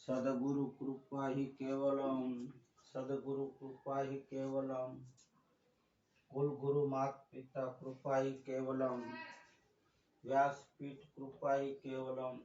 सद्गुरु कृपा ही केवलम, सद्गुरु कृपा ही केवलम, कुल गुरु मात पिता कृपा ही केवलम, व्यासपीठ कृपा ही केवलम।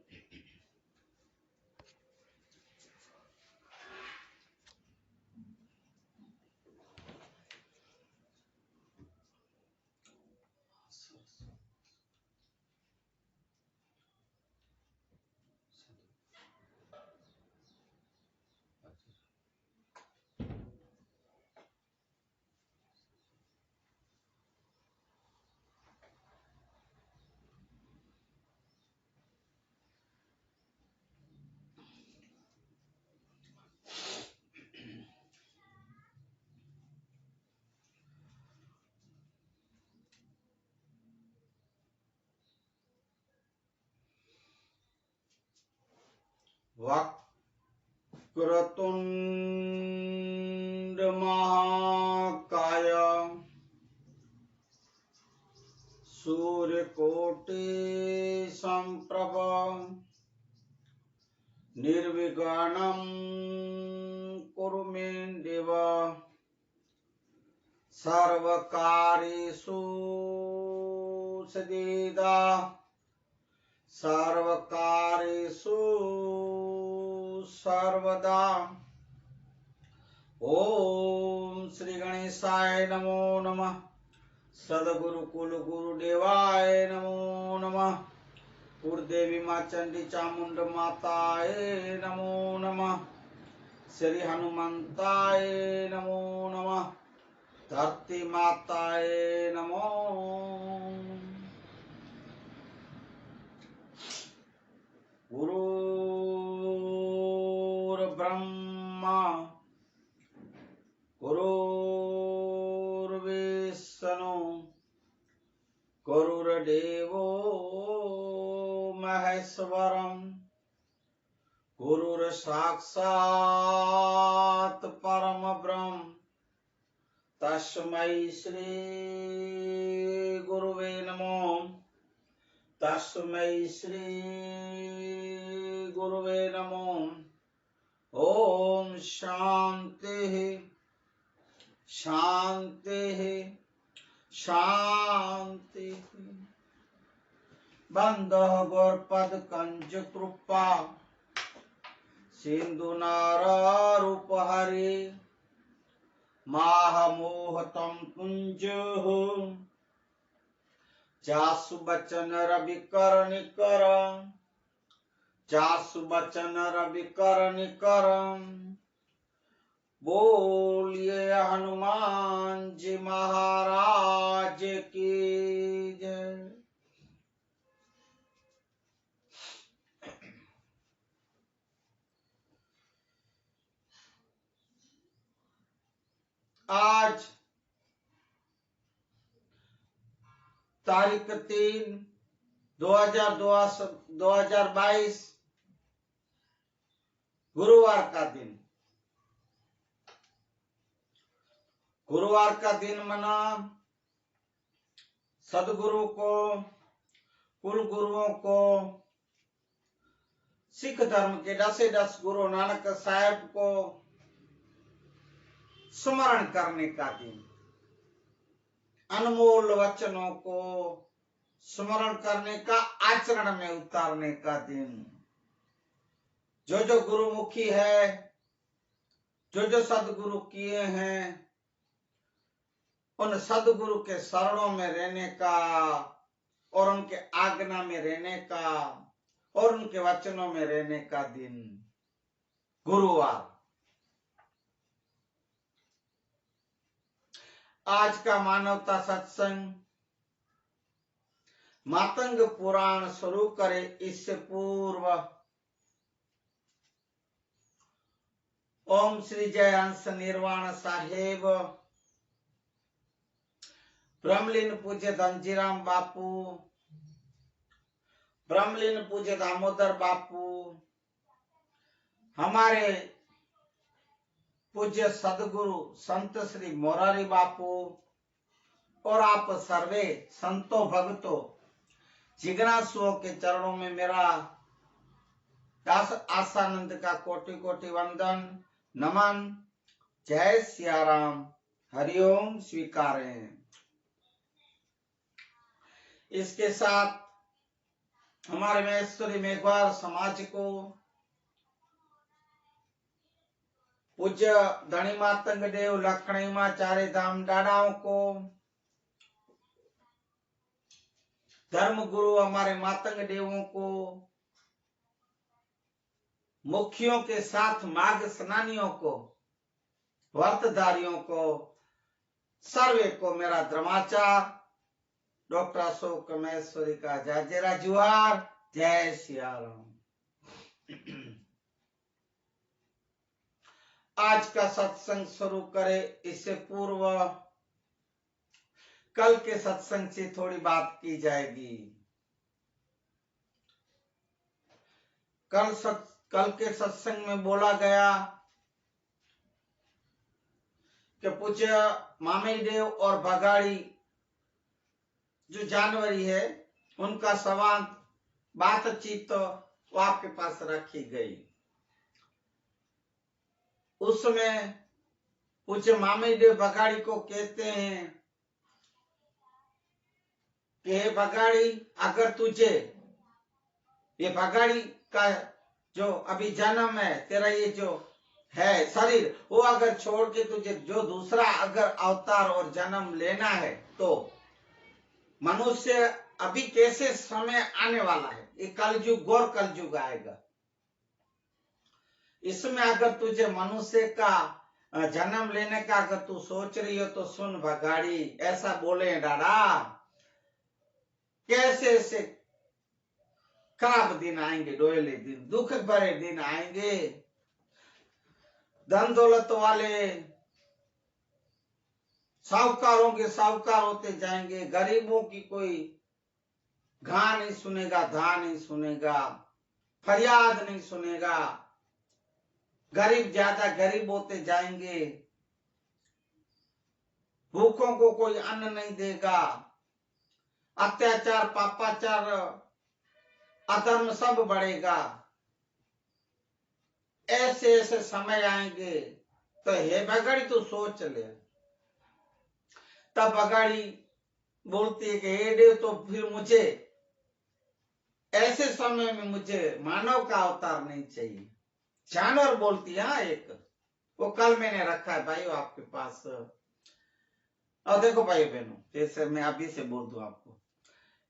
वक्रतुंड महाकाय सूर्यकोटि संप्रभ निर्विघ्नं कुरु मे देव सर्वकार्येषु सदा सर्वकार्येषु सर्वदा। ओम श्री गणेशाय नमो नमः। सद्गुरु कुल गुरुदेवाय नमो नमः। कुलदेवी मां चंडी चामुंड माताय नमो नमः। श्री हनुमंताय नमो नमः। धरती माताय नमो। गुरुर्ब्रह्मा गुरुर्विष्णु गुरुर्देवो महेश्वरम् गुरुर्साक्षात् परम ब्रह्म तस्मै श्री गुरुवे नमो। तस्मै श्री गुरुवे नमो। ओम शांति शांति शांति। बंधः गौरपद कंज कृपा सिंधु नारारूप हरि माहमोहतम कुंज जासु बचन रवि कर निकर जासु बचन रवि कर निकर। बोलिए हनुमान जी महाराज की जय। आज तारीख 3/2022 गुरुवार का दिन। गुरुवार का दिन मना सदगुरु को, कुल गुरुओं को, सिख धर्म के 10 गुरु नानक साहेब को स्मरण करने का दिन, अनमोल वचनों को स्मरण करने का, आचरण में उतारने का दिन। जो जो गुरुमुखी है, जो सदगुरु किए हैं, उन सदगुरु के शरणों में रहने का और उनके आज्ञा में रहने का और उनके वचनों में रहने का दिन गुरुवार। आज का मानवता सत्संग मातंग पुराण शुरू करे इससे पूर्व ओम श्री जय हंस निर्वाण साहेब, ब्रह्मलीन पूज्य धनजीराम बापू, ब्रह्मलीन पूज्य दामोदर बापू, हमारे पूज्य सदगुरु संत श्री मोरारी बापू और आप सर्वे संतों भक्तों जिज्ञासुओं के चरणों में मेरा दास आसानंद का कोटि कोटि वंदन नमन। जय सिया राम। हरिओम स्वीकारें। इसके साथ हमारे महेश्वरी मेघवार समाज को, पूज्य धनी मातंग देव लखणी मां चारे धाम डाडाओं को, धर्म गुरु हमारे मातंग देवों को, मुखियों के साथ मार्ग स्नानियों को, व्रतधारियों को, सर्वे को मेरा द्रमाचार डॉक्टर अशोक महेश्वरी का जाजेरा जुहार। जय सिया राम। आज का सत्संग शुरू करे इससे पूर्व कल के सत्संग से थोड़ी बात की जाएगी। कल के सत्संग में बोला गया कि पूज्य मामी देव और बगाड़ी जो जानवरी है उनका संवाद बातचीत तो आपके पास रखी गई। उसमें पूज्य मामी देव बगाड़ी को कहते हैं कि हे बगाड़ी, अगर तुझे ये बगाड़ी का जो अभी जन्म है, तेरा ये जो है शरीर, वो अगर छोड़ के तुझे जो दूसरा अगर अवतार और जन्म लेना है तो मनुष्य अभी कैसे समय आने वाला है, ये कलयुग घोर कलयुग आएगा। इसमें अगर तुझे मनुष्य का जन्म लेने का अगर तू सोच रही हो तो सुन बगाड़ी, ऐसा बोले दादा, कैसे ऐसे खराब दिन आएंगे, डोयले दिन, दुख भरे दिन आएंगे। धन दौलत वाले साहूकारों के साहूकार होते जाएंगे, गरीबों की कोई घा नहीं सुनेगा, धा नहीं सुनेगा, फरियाद नहीं सुनेगा, गरीब ज्यादा गरीब होते जाएंगे, भूखों को कोई अन्न नहीं देगा, अत्याचार पापाचार अधर्म सब बढ़ेगा। ऐसे ऐसे समय आएंगे तो हे बगाड़ी तू सोच ले। तब बगाड़ी बोलती है कि हे देव, तो फिर मुझे ऐसे समय में मुझे मानव का अवतार नहीं चाहिए, जानवर बोलती है। एक वो कल मैंने रखा है भाई आपके पास। और देखो भाई बहनों, जैसे मैं अभी से बोल दूं आपको,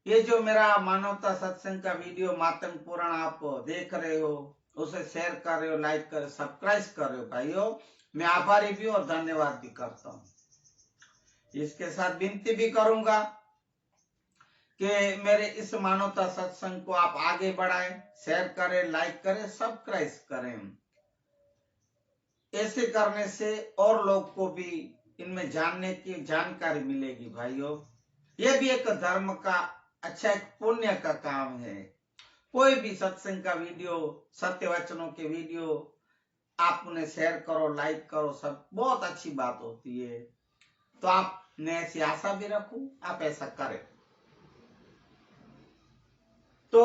ये जो मेरा मानवता सत्संग का वीडियो मातंग पुराण आप देख रहे हो, उसे शेयर कर रहे हो, लाइक कर, सब्सक्राइब कर रहे हो भाइयों, मैं आभारी भी और धन्यवाद भी करता हूँ। इसके साथ विनती भी करूंगा कि मेरे इस मानवता सत्संग को आप आगे बढ़ाएं, शेयर करें, लाइक करें, सब्सक्राइब करें। ऐसे करने से और लोग को भी इनमें जानने की जानकारी मिलेगी भाइयों। ये भी एक धर्म का अच्छा एक पुण्य का काम है। कोई भी सत्संग का वीडियो, सत्य वचनों के वीडियो आप उन्हें शेयर करो, लाइक करो, सब बहुत अच्छी बात होती है। तो आपने ऐसी आशा भी रखूं, आप ऐसा करें। तो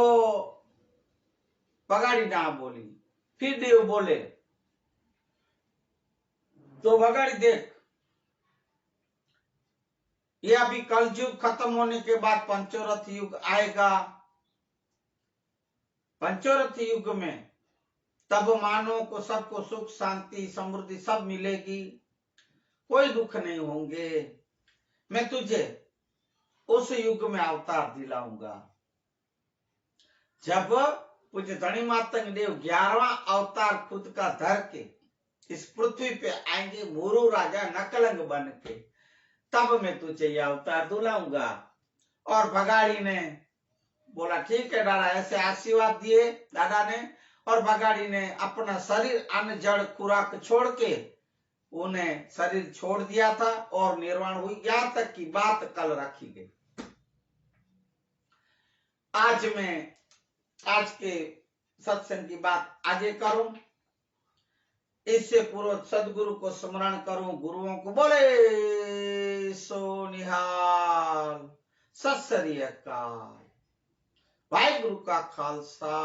बगाड़ी ना बोली, फिर देव बोले, तो बगाड़ी देख, ये अभी कलयुग खत्म होने के बाद पंचोरथ युग आएगा। पंचोरथ युग में तब मानव को सबको सुख शांति समृद्धि सब मिलेगी, कोई दुख नहीं होंगे। मैं तुझे उस युग में अवतार दिलाऊंगा जब पूज्य धनी मातंग देव 11वां अवतार खुद का धर के इस पृथ्वी पे आएंगे, मुरु राजा नकलंग बन के, तब मैं तुझे यह अवतार दिलाऊंगा। और बगाड़ी ने बोला ठीक है दादा, ऐसे आशीर्वाद दिए दादा ने। और बगाड़ी ने अपना शरीर अन्न जड़ खुराक छोड़ के उन्हें शरीर छोड़ दिया था और निर्वाण हुई। यहाँ तक की बात कल रखी गई। आज मैं आज के सत्संग की बात आगे करूं, इससे पूर्व सदगुरु को स्मरण करूं, गुरुओं को बोले सो निहाल, सत श्री अकाल। वाहिगुरु का खालसा,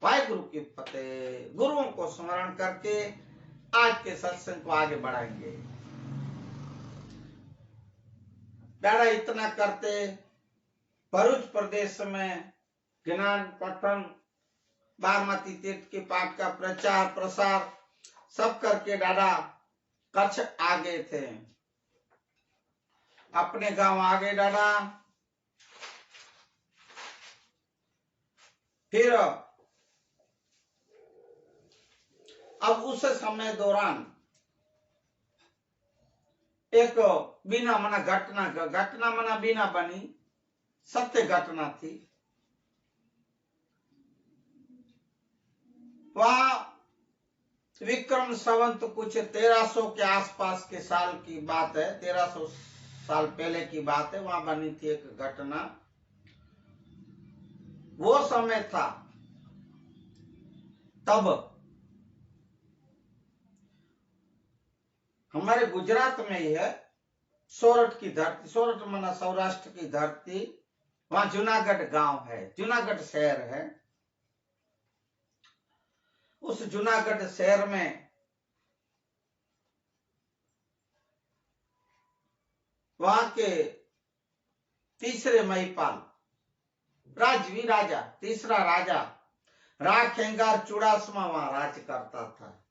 वाहिगुरु की फतेह। गुरुओं को स्मरण करके आज के सत्संग को आगे बढ़ाएंगे। दादा इतना करते भरूच प्रदेश में ज्ञान पठन, बारमती तीर्थ के पाठ का प्रचार प्रसार सब करके दादा कच्छ आ गए थे, अपने गांव आ गए दादा। फिर अब उस समय दौरान एक बिना मना घटना मना बिना बनी सत्य घटना थी। वहां विक्रम संवत कुछ 1300 के आसपास के साल की बात है, 1300 साल पहले की बात है। वहां बनी थी एक घटना। वो समय था तब हमारे गुजरात में ही है सोरठ की धरती, सोरठ मना सौराष्ट्र की धरती। वहां जूनागढ़ गांव है, जूनागढ़ शहर है। उस जूनागढ़ शहर में वहां के तीसरे महिपाल राजवी राजा, तीसरा राजा राखेंगार चुड़ासमा वहां राज करता था।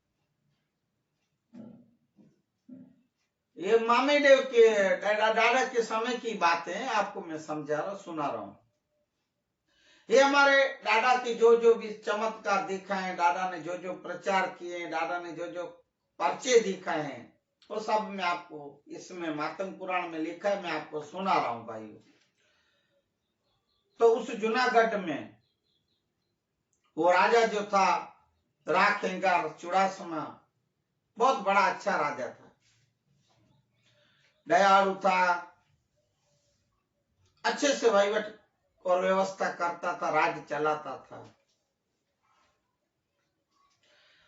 ये मामेदेव के दादा के समय की बातें आपको मैं समझा रहा सुना रहा हूं। ये हमारे दादा की जो भी चमत्कार दिखाए, दादा ने जो प्रचार किए, दादा ने जो पर्चे दिखाए हैं, वो सब मैं आपको इसमें मातंग पुराण में लिखा है, मैं आपको सुना रहा हूं भाई। तो उस जूनागढ़ में वो राजा जो था राखेंगार चुड़ासमा, बहुत बड़ा अच्छा राजा था, दयालु था, अच्छे से वहीवट और व्यवस्था करता था, राज्य चलाता था।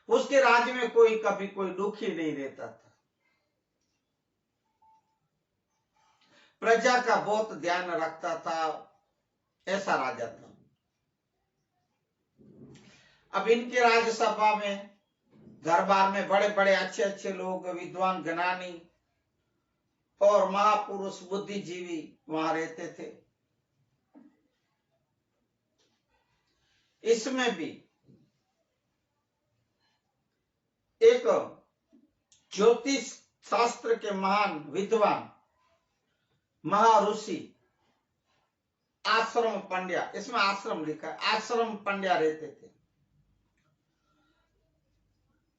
उसके राज्य में कोई कभी कोई दुखी नहीं रहता था, प्रजा का बहुत ध्यान रखता था, ऐसा राजा था। अब इनके राज्यसभा में दरबार में बड़े बड़े अच्छे अच्छे लोग, विद्वान ज्ञानी और महापुरुष बुद्धिजीवी वहां रहते थे। इसमें भी एक ज्योतिष शास्त्र के महान विद्वान महर्षि आश्रम पंड्या, इसमें आश्रम लिखा है, आश्रम पंड्या रहते थे।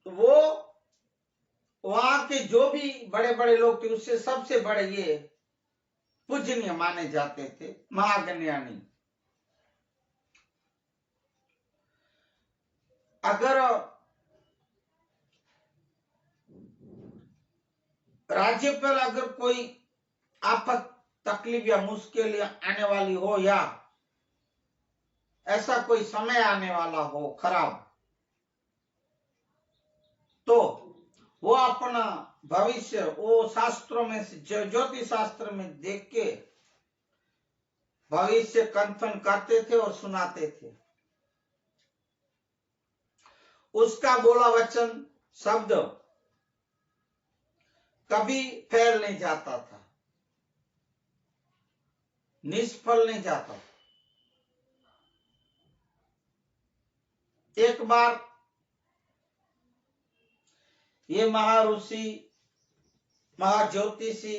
तो वो वहां के जो भी बड़े बड़े लोग थे उससे सबसे बड़े ये पूजनीय माने जाते थे, महागण्यानी। अगर राज्य पर अगर कोई आफत तकलीफ या मुश्किल आने वाली हो, या ऐसा कोई समय आने वाला हो खराब, तो वो अपना भविष्य वो शास्त्रों में से ज्योतिष शास्त्र में देख के भविष्य कंथन करते थे और सुनाते थे। उसका बोला वचन शब्द कभी फैल नहीं जाता था, निष्फल नहीं जाता। एक बार ये महर्षि महाज्योतिषी,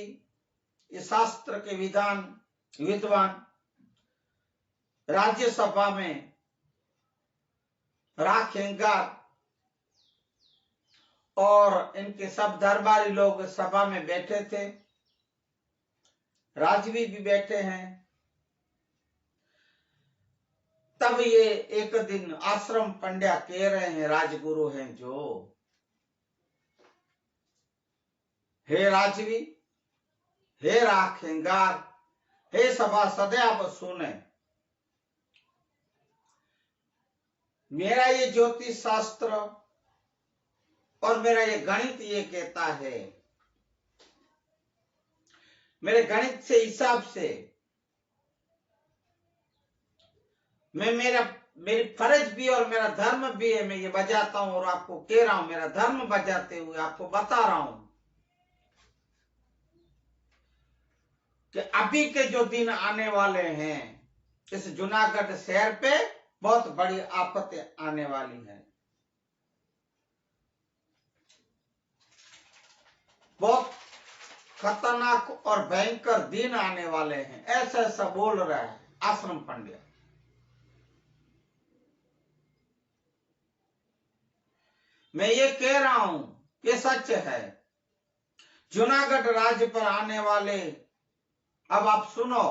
ये शास्त्र के विद्वान राज्यसभा में राखेंगार और इनके सब दरबारी लोग सभा में बैठे थे, राजवी भी बैठे हैं। तब ये एक दिन आश्रम पंड्या कह रहे हैं, राजगुरु हैं जो, हे राजवी, हे राखेंगार, हे सभा सदैव सुने, मेरा ये ज्योतिष शास्त्र और मेरा ये गणित ये कहता है, मेरे गणित से हिसाब से मैं मेरा मेरी फर्ज भी और मेरा धर्म भी है, मैं ये बजाता हूं और आपको कह रहा हूं, मेरा धर्म बजाते हुए आपको बता रहा हूं कि अभी के जो दिन आने वाले हैं, इस जूनागढ़ शहर पे बहुत बड़ी आफतें आने वाली हैं। बहुत खतरनाक और भयंकर दिन आने वाले हैं, ऐसा ऐसा बोल रहा है आश्रम पंडित। मैं ये कह रहा हूं, ये सच है। जूनागढ़ राज्य पर आने वाले, अब आप सुनो,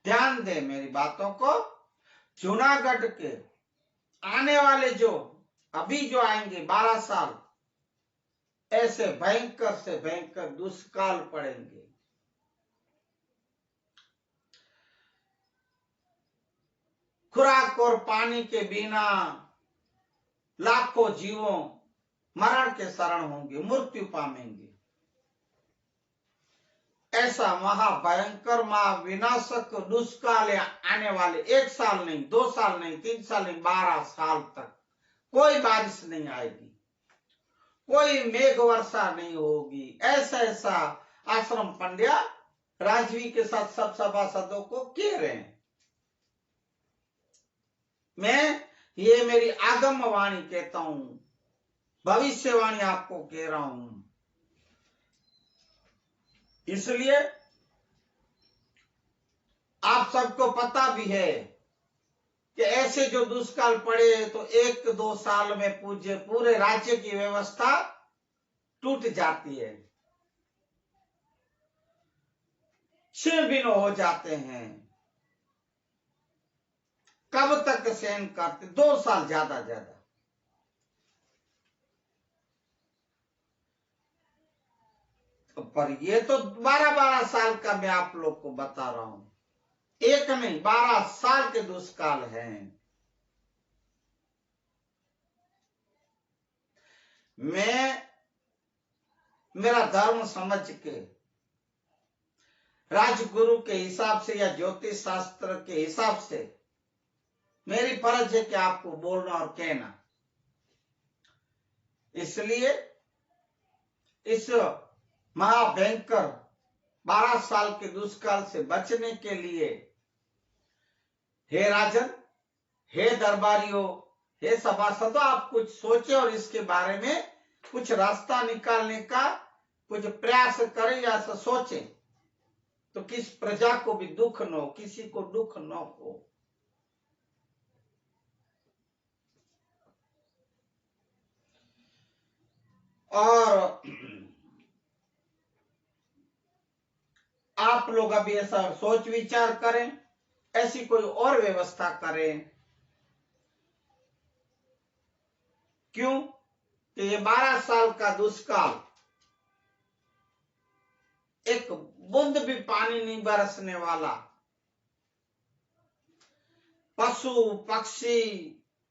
ध्यान दे मेरी बातों को। जूनागढ़ के आने वाले जो अभी जो आएंगे 12 साल, ऐसे भयंकर से भयंकर दुष्काल पड़ेंगे। खुराक और पानी के बिना लाखों जीवों मरण के शरण होंगे, मृत्यु पाएंगे। ऐसा महाभयंकर महाविनाशक दुष्काल आने वाले, 1 साल नहीं, 2 साल नहीं, 3 साल नहीं, 12 साल तक कोई बारिश नहीं आएगी, कोई मेघ वर्षा नहीं होगी। ऐसा ऐसा आश्रम पंड्या राजवी के साथ सब सभासदों को कह रहे हैं। मैं ये मेरी आगम वाणी कहता हूं, भविष्यवाणी आपको कह रहा हूं। इसलिए आप सबको पता भी है कि ऐसे जो दुष्काल पड़े तो 1-2 साल में पूरे राज्य की व्यवस्था टूट जाती है, छिन्न भिन्न हो जाते हैं। कब तक सहन करते? 2 साल ज्यादा ज्यादा। पर ये तो 12-12 साल का मैं आप लोग को बता रहा हूं, 1 नहीं 12 साल के दुष्काल हैं। मैं मेरा धर्म समझ के, राजगुरु के हिसाब से या ज्योतिष शास्त्र के हिसाब से मेरी फर्ज है कि आपको बोलना और कहना। इसलिए इस महाभयंकर 12 साल के दुष्काल से बचने के लिए हे राजन, हे दरबारियों, हे सभासदों, आप कुछ सोचे और इसके बारे में कुछ रास्ता निकालने का कुछ प्रयास करें या सोचें, तो किस प्रजा को भी दुख न हो, किसी को दुख न हो। और आप लोग अभी ऐसा सोच विचार करें, ऐसी कोई और व्यवस्था करें। क्यों कि ये 12 साल का दुष्काल, एक बूंद भी पानी नहीं बरसने वाला, पशु पक्षी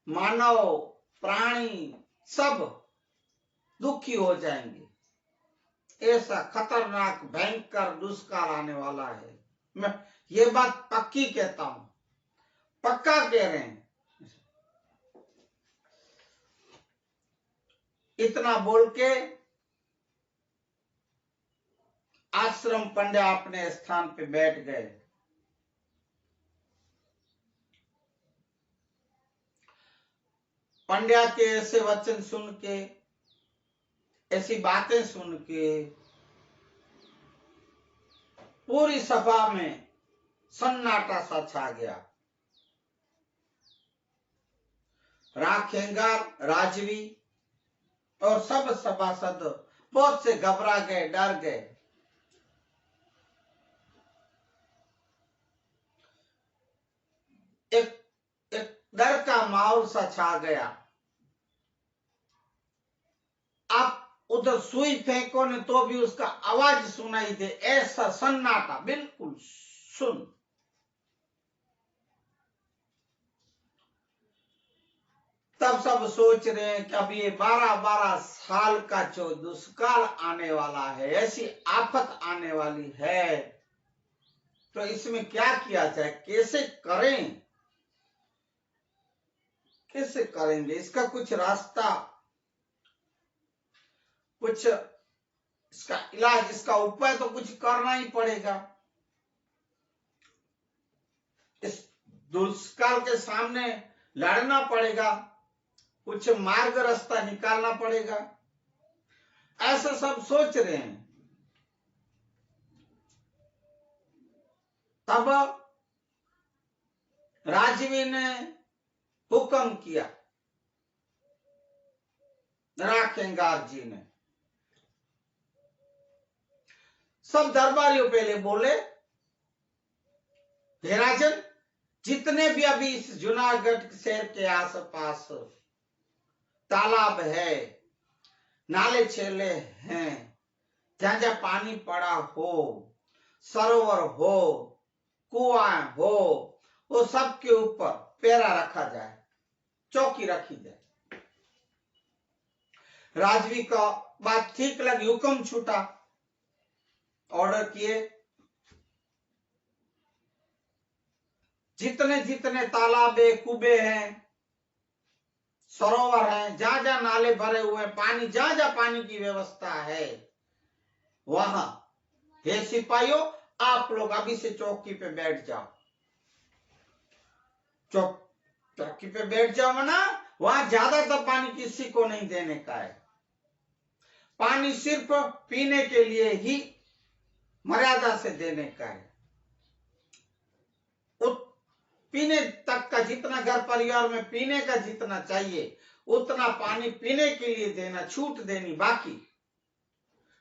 मानव प्राणी सब दुखी हो जाएंगे। ऐसा खतरनाक भयंकर दुष्काल आने वाला है। मैं ये बात पक्की कहता हूं, पक्का कह रहे हैं। इतना बोल के आश्रम पंड्या अपने स्थान पे बैठ गए। पंड्या के ऐसे वचन सुन के, ऐसी बातें सुन के पूरी सभा में सन्नाटा सा छा गया। राखेंगार, राजवी और सब सभासद बहुत से घबरा गए, डर गए। एक डर का माहौल सा छा गया। आप उधर सुई फेंको ने तो भी उसका आवाज सुनाई दे, ऐसा सन्नाटा, बिल्कुल सुन। तब सब सोच रहे हैं कि अब ये 12-12 साल का जो दुष्काल आने वाला है, ऐसी आफत आने वाली है, तो इसमें क्या किया जाए, कैसे करें। कैसे करेंगे? इसका कुछ रास्ता, कुछ इसका इलाज, इसका उपाय तो कुछ करना ही पड़ेगा। इस दुष्काल के सामने लड़ना पड़ेगा, कुछ मार्ग रास्ता निकालना पड़ेगा, ऐसा सब सोच रहे हैं। तब राजवी ने हुक्म किया, राखेंगार जी ने। सब दरबारियों पहले बोले, हे राजन, जितने भी अभी इस जूनागढ़ शहर के आसपास तालाब है, नाले छेले हैं, जहां जहां पानी पड़ा हो, सरोवर हो, कुआं हो, वो सब के ऊपर पेरा रखा जाए, चौकी रखी जाए। राजवी का बात ठीक लगी, हुक्म छूटा, ऑर्डर किए, जितने जितने तालाबे कुबे हैं, सरोवर हैं, जहां जहां नाले भरे हुए, पानी जहां जहां पानी की व्यवस्था है, वहां, हे सिपाहियों, आप लोग अभी से चौकी पे बैठ जाओ। चौकी पे बैठ जाओ ना, वहां ज्यादातर पानी किसी को नहीं देने का है। पानी सिर्फ पीने के लिए ही मर्यादा से देने का है। पीने तक का, जितना घर परिवार में पीने का जितना चाहिए उतना पानी पीने के लिए देना, छूट देनी। बाकी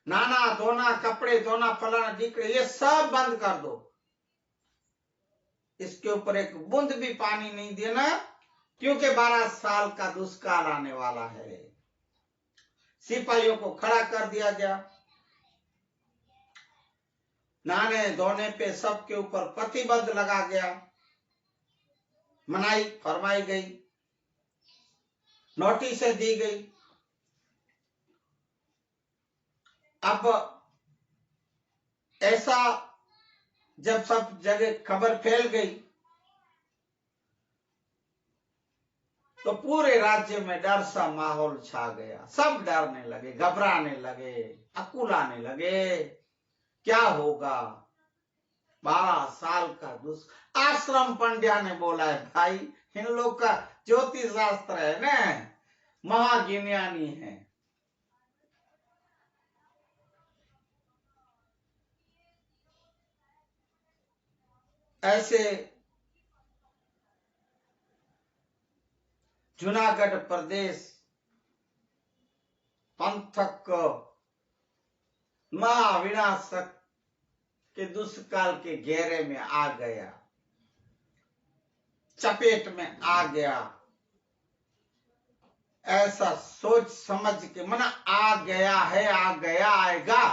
नाना धोना, कपड़े धोना, फलाना ढिकड़े, ये सब बंद कर दो। इसके ऊपर एक बूंद भी पानी नहीं देना, क्योंकि 12 साल का दुष्काल आने वाला है। सिपाहियों को खड़ा कर दिया गया, नहाने धोने पे सबके ऊपर प्रतिबंध लगा गया, मनाही फरमाई गई, नोटिसें दी गई। अब ऐसा जब सब जगह खबर फैल गई तो पूरे राज्य में डर सा माहौल छा गया। सब डरने लगे, घबराने लगे, अकुलाने लगे, क्या होगा? 12 साल का आश्रम पंड्या ने बोला है, भाई इन लोग का ज्योतिष शास्त्र है ना, महाज्ञानी है। ऐसे जूनागढ़ प्रदेश पंथक महाविनाशक के दुष्काल के घेरे में आ गया, चपेट में आ गया। ऐसा सोच समझ के, मना आ गया है, आ गया, आएगा,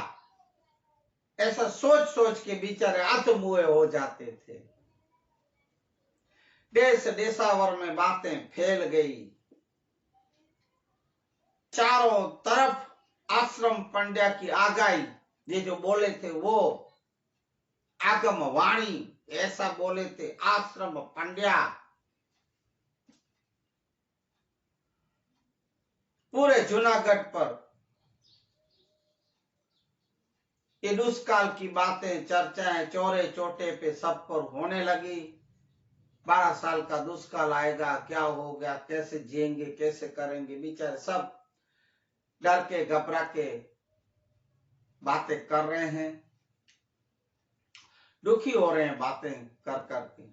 ऐसा सोच सोच के बेचारे अधमुए हो जाते थे। देश देशावर में बातें फैल गई, चारों तरफ आश्रम पंड्या की आगाही, ये जो बोले थे वो आगम वाणी, ऐसा बोले थे आश्रम पंड्या। पूरे जूनागढ़ पर ये दुष्काल की बातें, चर्चाएं चौरे चोटे पे सब पर होने लगी। 12 साल का दुष्काल आएगा, क्या हो गया, कैसे जिएंगे, कैसे करेंगे, बेचारे सब डर के घबरा के बातें कर रहे हैं, दुखी हो रहे हैं बातें कर करके।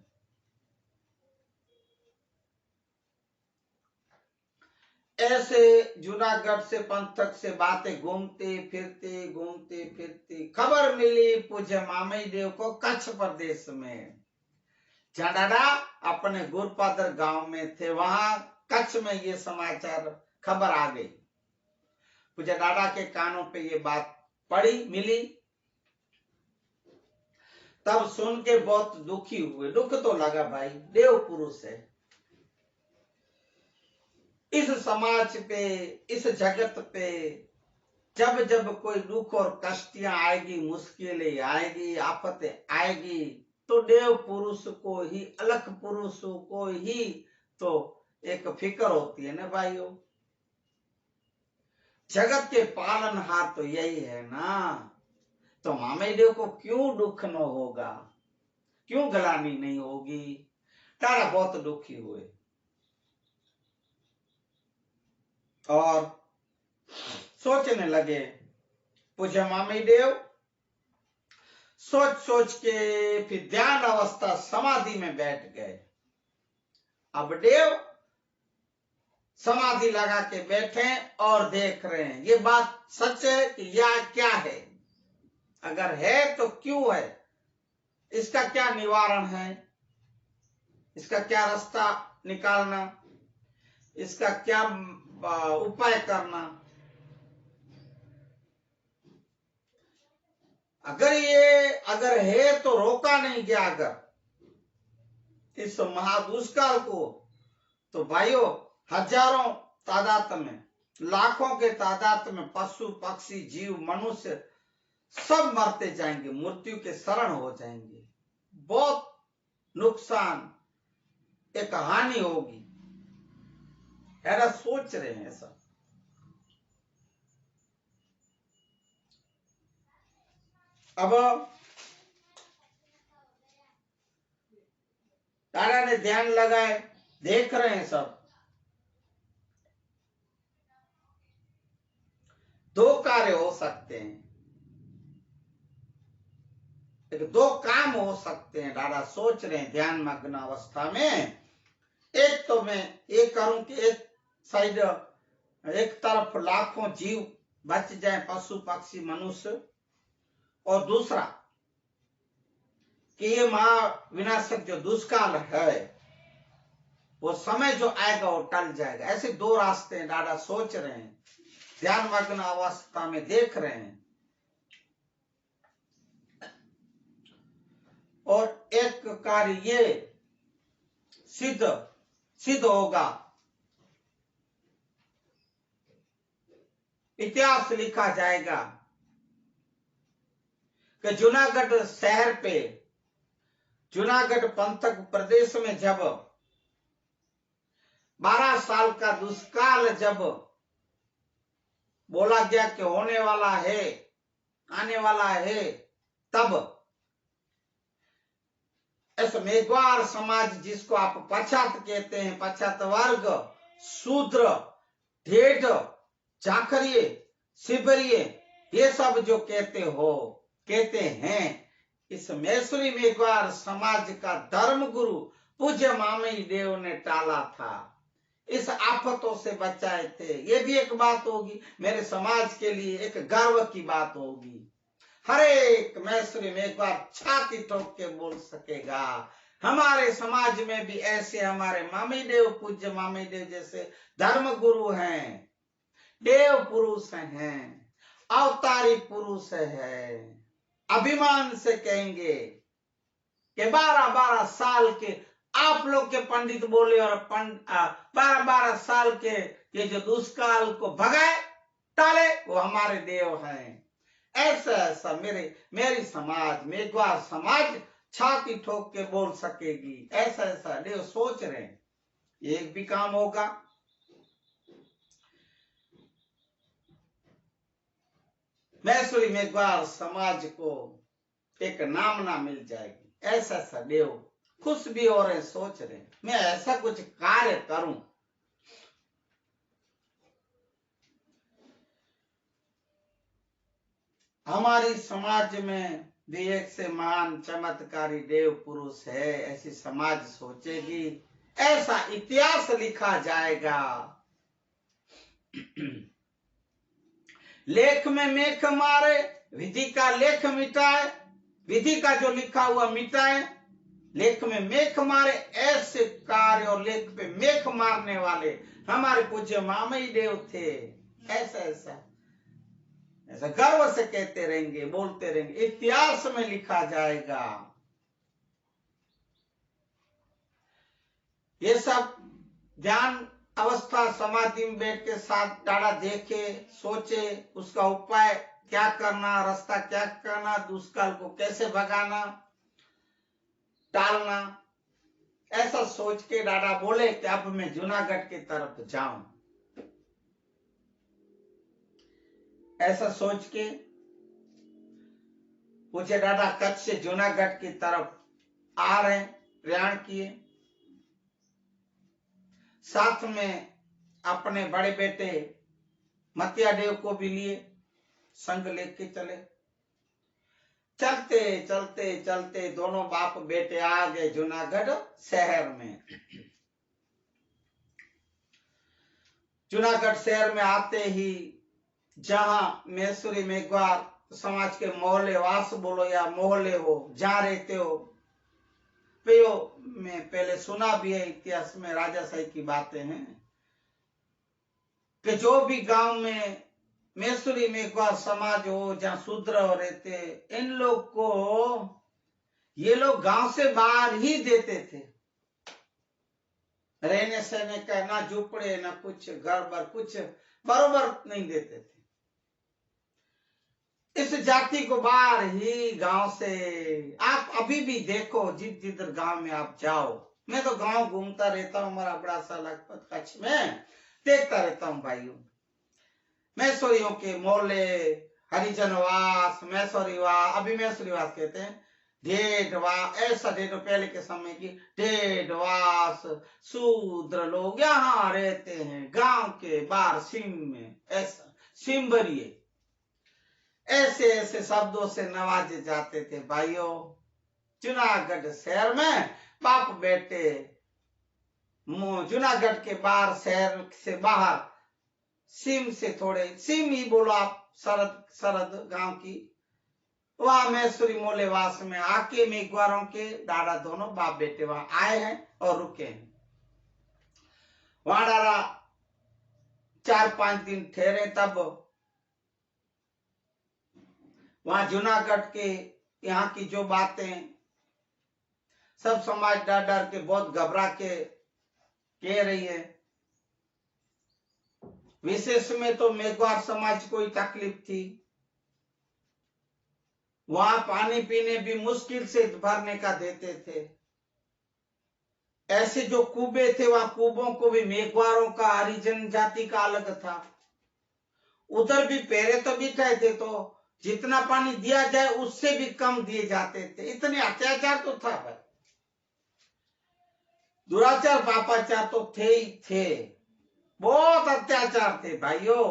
ऐसे जूनागढ़ से पंथक से बातें घूमते फिरते खबर मिली पूज्य मामई देव को कच्छ प्रदेश में। डाडा अपने गुरपादर गांव में थे, वहां कच्छ में ये समाचार खबर आ गई। पूज्य डाडा के कानों पे ये बात पड़ी, मिली, तब सुन के बहुत दुखी हुए। दुख तो लगा, भाई देव पुरुष है, इस समाज पे, इस जगत पे जब जब कोई दुख और कष्टियां आएगी, मुश्किलें आएगी, आफतें आएगी, तो देव पुरुष को ही, अलख पुरुष को ही तो एक फिक्र होती है ना भाइयों। जगत के पालनहार तो यही है ना, तो मामेदेव को क्यों दुख न होगा, क्यों गलानी नहीं होगी। तारा बहुत दुखी हुए और सोचने लगे। पूज्य मामेदेव सोच सोच के फिर ध्यान अवस्था समाधि में बैठ गए। अब देव समाधि लगा के बैठे और देख रहे हैं ये बात सच है कि या क्या है, अगर है तो क्यों है, इसका क्या निवारण है, इसका क्या रास्ता निकालना, इसका क्या उपाय करना। अगर है तो रोका नहीं गया अगर इस महादुष्काल को, तो भाइयों हजारों तादाद में, लाखों के तादाद में पशु पक्षी जीव मनुष्य सब मरते जाएंगे, मृत्यु के शरण हो जाएंगे, बहुत नुकसान, एक हानि होगी। ऐसा सोच रहे हैं ऐसा। अब तारा ने ध्यान लगाए, देख रहे हैं सब। दो कार्य हो सकते हैं, दो काम हो सकते हैं। दादा सोच रहे हैं ध्यान मग्न अवस्था में, एक तो मैं ये करूं कि एक साइड एक तरफ लाखों जीव बच जाए, पशु पक्षी मनुष्य, और दूसरा कि ये महाविनाशक जो दुष्काल है वो समय जो आएगा वो टल जाएगा। ऐसे दो रास्ते हैं, दादा सोच रहे हैं, ध्यान मग्न अवस्था में देख रहे हैं। और एक कार्य ये सिद्ध होगा, इतिहास लिखा जाएगा कि जूनागढ़ शहर पे, जूनागढ़ पंथक प्रदेश में जब 12 साल का दुष्काल जब बोला गया कि होने वाला है, आने वाला है, तब ऐसा मेघवार समाज जिसको आप पछात कहते हैं, पछात वर्ग, शूद्र, ढेठ, चाकरिये, शिवरिये, ये सब जो कहते हैं, इस मैसूरी मेघवार समाज का धर्म गुरु पूज्य मामई देव ने टाला था, इस आफतों से बचाए थे। ये भी एक बात होगी, मेरे समाज के लिए एक गर्व की बात होगी। हर एक मैसूरी मेघवार छाती ठोक के बोल सकेगा, हमारे समाज में भी ऐसे हमारे मामी देव, पूज्य मामी देव जैसे धर्म गुरु हैं, देव पुरुष हैं, अवतारी पुरुष है। अभिमान से कहेंगे कि 12-12 साल के आप लोग के पंडित बोले और 12-12 साल के ये जो दुष्काल को भगाए टाले वो हमारे देव हैं। ऐसा मेरी समाज, मेघवार समाज छाती ठोक के बोल सकेगी। ऐसा देव सोच रहे हैं, एक भी काम होगा। मैसूरी मेघवार समाज को एक नामना मिल जाएगी। ऐसा देव खुश भी हो रहे, सोच रहे मैं ऐसा कुछ कार्य करूं। हमारी समाज में भी एक से महान चमत्कारी देव पुरुष है, ऐसी समाज सोचेगी, ऐसा इतिहास लिखा जाएगा। लेख में मेख मारे, विधि का लेख मिटाए, विधि का जो लिखा हुआ मिटाए, लेख में मेख मारे। ऐसे कार्य और लेख पे मेख मारने वाले हमारे पूज्य मामई देव थे। ऐसा गर्व से कहते रहेंगे, बोलते रहेंगे, इतिहास में लिखा जाएगा। ये सब ध्यान अवस्था समाधि में बैठ के साथ टाड़ा देखे, सोचे, उसका उपाय क्या करना, रास्ता क्या करना, दुष्काल को कैसे भगाना, टालना, ऐसा सोच के डाडा बोले कि अब मैं जूनागढ़ की तरफ जाऊं। ऐसा सोच के पूछे डाडा कच्छ से जूनागढ़ की तरफ आ रहे, प्रयाण किए। साथ में अपने बड़े बेटे मतिया देव को भी लिए, संग लेके चले। चलते चलते चलते दोनों बाप बेटे आ गए जूनागढ़ शहर में। जूनागढ़ शहर में आते ही जहां मैसूरी मेघवार समाज के मोहल्ले वास बोलो या मोहल्ले हो, जहां रहते हो, पेयो में पहले सुना भी है इतिहास में, राजाशाही की बातें हैं कि जो भी गांव में मैसूरी मेघवार समाज हो, जहां शूद्र रहते, इन लोग को ये लोग गांव से बाहर ही देते थे। रहने सहने का ना झुपड़े ना कुछ, घर बर कुछ बरोबर नहीं देते थे। इस जाति को बाहर ही गांव से, आप अभी भी देखो जिधर गांव में आप जाओ, मैं तो गांव घूमता रहता हूँ, हमारा बड़ा सा लखपत कच्छ में देखता रहता हूँ भाइयों। मैसूरियों के मोहल्ले, हरिजनवास, मैसूरीवास, अभी मैसूरीवास कहते हैं, ढेडवास, ऐसा ढेडो पहले के समय की ढेडवास, शूद्र लोग यहाँ रहते हैं गांव के बाहर सीम में, ऐसा सिम्बरिये, ऐसे ऐसे शब्दों से नवाजे जाते थे भाइयों। जूनागढ़ शहर में बाप बेटे जूनागढ़ के बाहर, शहर से बाहर, सीम से थोड़े, सीम ही बोलो आप, सरद सरद गांव की, वहां मैसूरी मोलेवास में आके मेघवारों के डाडा दोनों बाप बेटे वहां आए हैं और रुके हैं। वहां डाडा 4-5 दिन ठहरे। तब वहां जूनागढ़ के यहाँ की जो बातें, सब समाज डर डर के बहुत घबरा के कह रही है। विशेष में तो मेघवार समाज को ही तकलीफ थी। वहां पानी पीने भी मुश्किल से भरने का देते थे। ऐसे जो कुबे थे, वहां कुबों को भी मेघवारों का, हरिजन जाति का अलग था। उधर भी पहरे तो बिठाए थे, तो जितना पानी दिया जाए उससे भी कम दिए जाते थे। इतने अत्याचार तो था भाई, दुराचार पापाचार तो थे ही थे, बहुत अत्याचार थे भाइयों।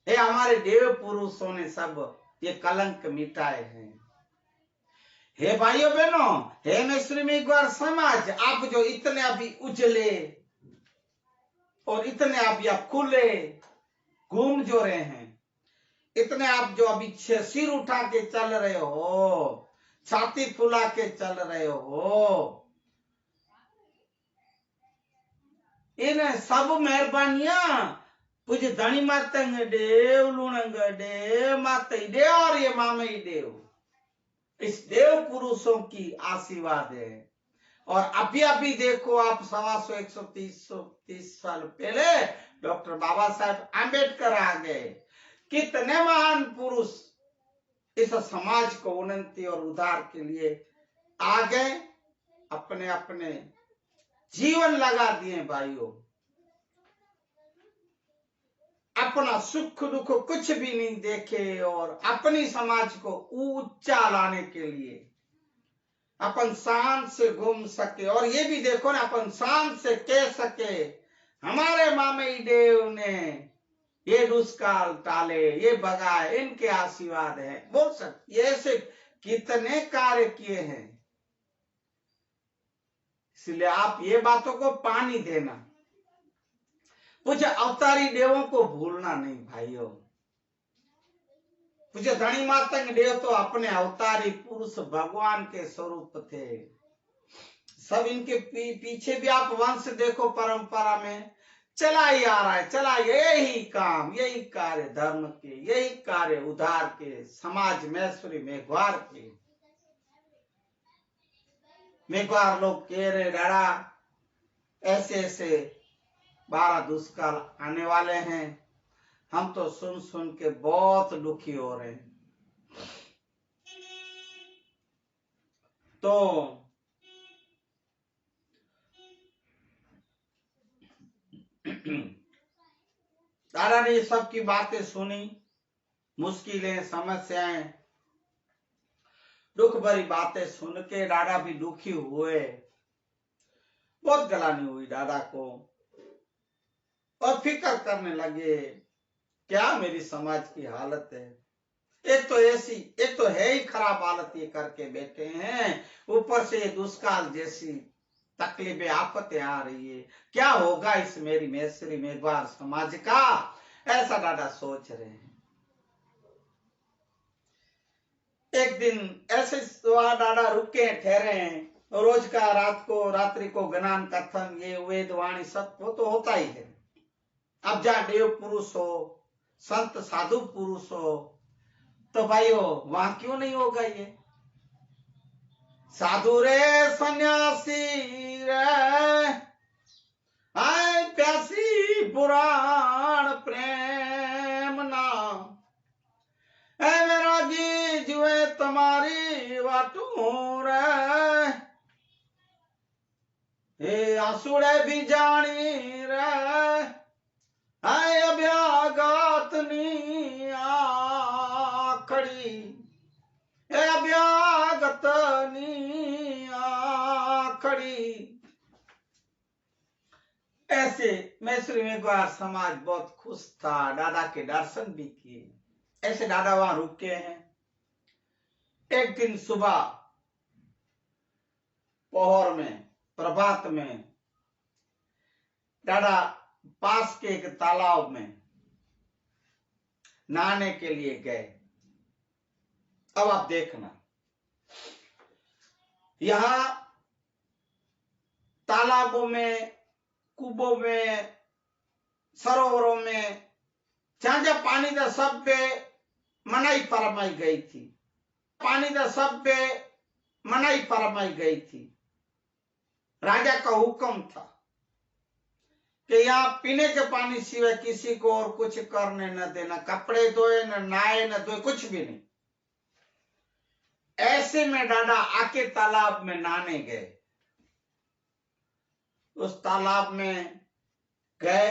ये हमारे देव पुरुषों ने सब ये कलंक मिटाए हैं। हे भाइयों बहनों, हे मैसूरी मेघवार समाज, आप जो इतने अभी उजले और इतने अभी आप खुले घूम जो रहे हैं, इतने आप जो अभी सिर उठा के चल रहे हो, छाती फुला के चल रहे हो, इन सब मेहरबानियां पूज्य धनी मातंग देव, लुणंग देव, मातई देव और ये मामई देव, इस देव पुरुषों की आशीर्वाद है। और अभी अभी देखो आप, 125-130 साल पहले डॉक्टर बाबा साहेब आंबेडकर आ गए। कितने महान पुरुष इस समाज को उन्नति और उद्धार के लिए आ गए, अपने अपने जीवन लगा दिए भाइयों। अपना सुख दुख कुछ भी नहीं देखे और अपनी समाज को ऊंचा लाने के लिए अपन शान से घूम सके। और ये भी देखो ना, अपन शान से कह सके हमारे मामई देव ने ये दुष्काल टाले, ये भगाए, इनके आशीर्वाद है, बोल सकते। ये ऐसे कितने कार्य किए हैं, इसलिए आप ये बातों को पानी देना, कुछ अवतारी देवों को भूलना नहीं भाइयों। कुछ धनी मातंग देव तो अपने अवतारी पुरुष भगवान के स्वरूप थे। सब इनके पीछे भी आप वंश देखो, परंपरा में चला ही आ रहा है, चला यही काम, यही कार्य धर्म के, यही कार्य उद्धार के, समाज मैसूरी मेघवार के। मेघवार लोग कह रहे डाडा ऐसे ऐसे 12 दुष्काल आने वाले हैं, हम तो सुन सुन के बहुत दुखी हो रहे हैं। तो दादा ने सबकी बातें सुनी, मुश्किलें, समस्याएं, दुख भरी बातें सुन के दादा भी दुखी हुए। बहुत गलानी हुई दादा को और फिक्र करने लगे, क्या मेरी समाज की हालत है। एक तो है ही खराब हालत ये करके बैठे हैं, ऊपर से दुष्काल जैसी तकलीफें, आफतें आ रही है। क्या होगा इस मेरी मैसरी मेघवार समाज का, ऐसा दादा सोच रहे हैं। एक दिन ऐसे वहां दादा रुके ठहरे हैं। रोज का रात्रि को ज्ञान कथन, ये वेद वाणी सब वो तो होता ही है। अब जहाँ देव पुरुष हो, संत साधु पुरुष हो, तो भाइयों वहां क्यों नहीं होगा ये। साधु रे सन्यासी रे आए प्यासी पुराण प्रेम ना, ऐ वैरागी जुए तुम्हारी वाटू रे, हे आंसुड़े भी जानी रे, आए अभ्यागत नी आखड़ी, ए अभ्यागत नी आखड़ी। ऐसे मैसूरी मेघवार समाज बहुत खुश था, दादा के दर्शन भी किए। ऐसे दादा वहां रुके हैं। एक दिन सुबह पोहर में, प्रभात में, दादा पास के एक तालाब में नहाने के लिए गए। अब आप देखना, यहां तालाबों में, कुबों में, सरोवरों में जहां जहां पानी का सब पे मनाई फरमाई गई थी, पानी का सब पे मनाई फरमाई गई थी। राजा का हुक्म था कि यहाँ पीने के पानी सिवाय किसी को और कुछ करने न देना, कपड़े धोए न नहाए न धोए, कुछ भी नहीं। ऐसे में दादा आके तालाब में नहाने गए। उस तालाब में गए,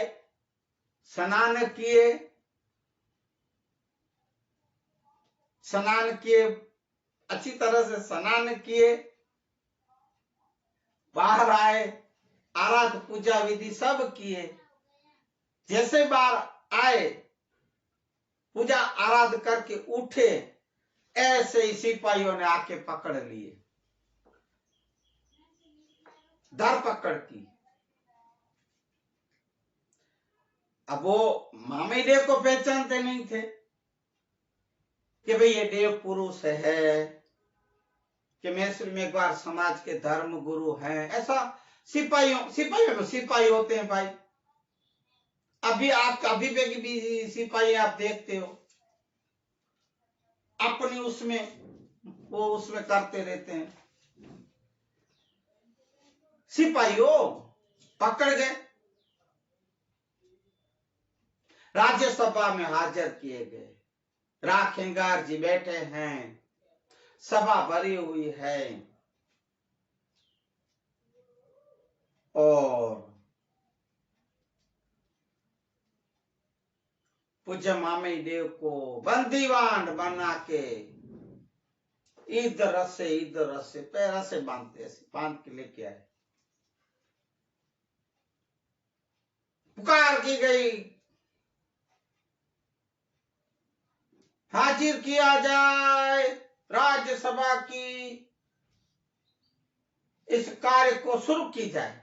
स्नान किए, अच्छी तरह से स्नान किए, बाहर आए, आराध पूजा विधि सब किए। जैसे बाहर आए, पूजा आराध करके उठे, ऐसे ही सिपाहियों ने आके पकड़ लिए, धरपकड़ की। अब वो मामे देव को पहचानते नहीं थे कि भाई ये देव पुरुष है, कि मैसूरी मेघवार समाज के धर्म गुरु हैं। ऐसा सिपाहियों में सिपाही होते हैं भाई। अभी भी सिपाही आप देखते हो, अपनी उसमें करते रहते हैं। सिपाहियों पकड़ गए, राज्यसभा में हाजिर किए गए। राखेंगार जी बैठे हैं, सभा भरी हुई है और पूज्य मामे देव को बंदीवान बना के इधर से पैरा से बांध के लेके आए। पुकार की गई, हाजिर किया जाए, राज्यसभा की इस कार्य को शुरू की जाए।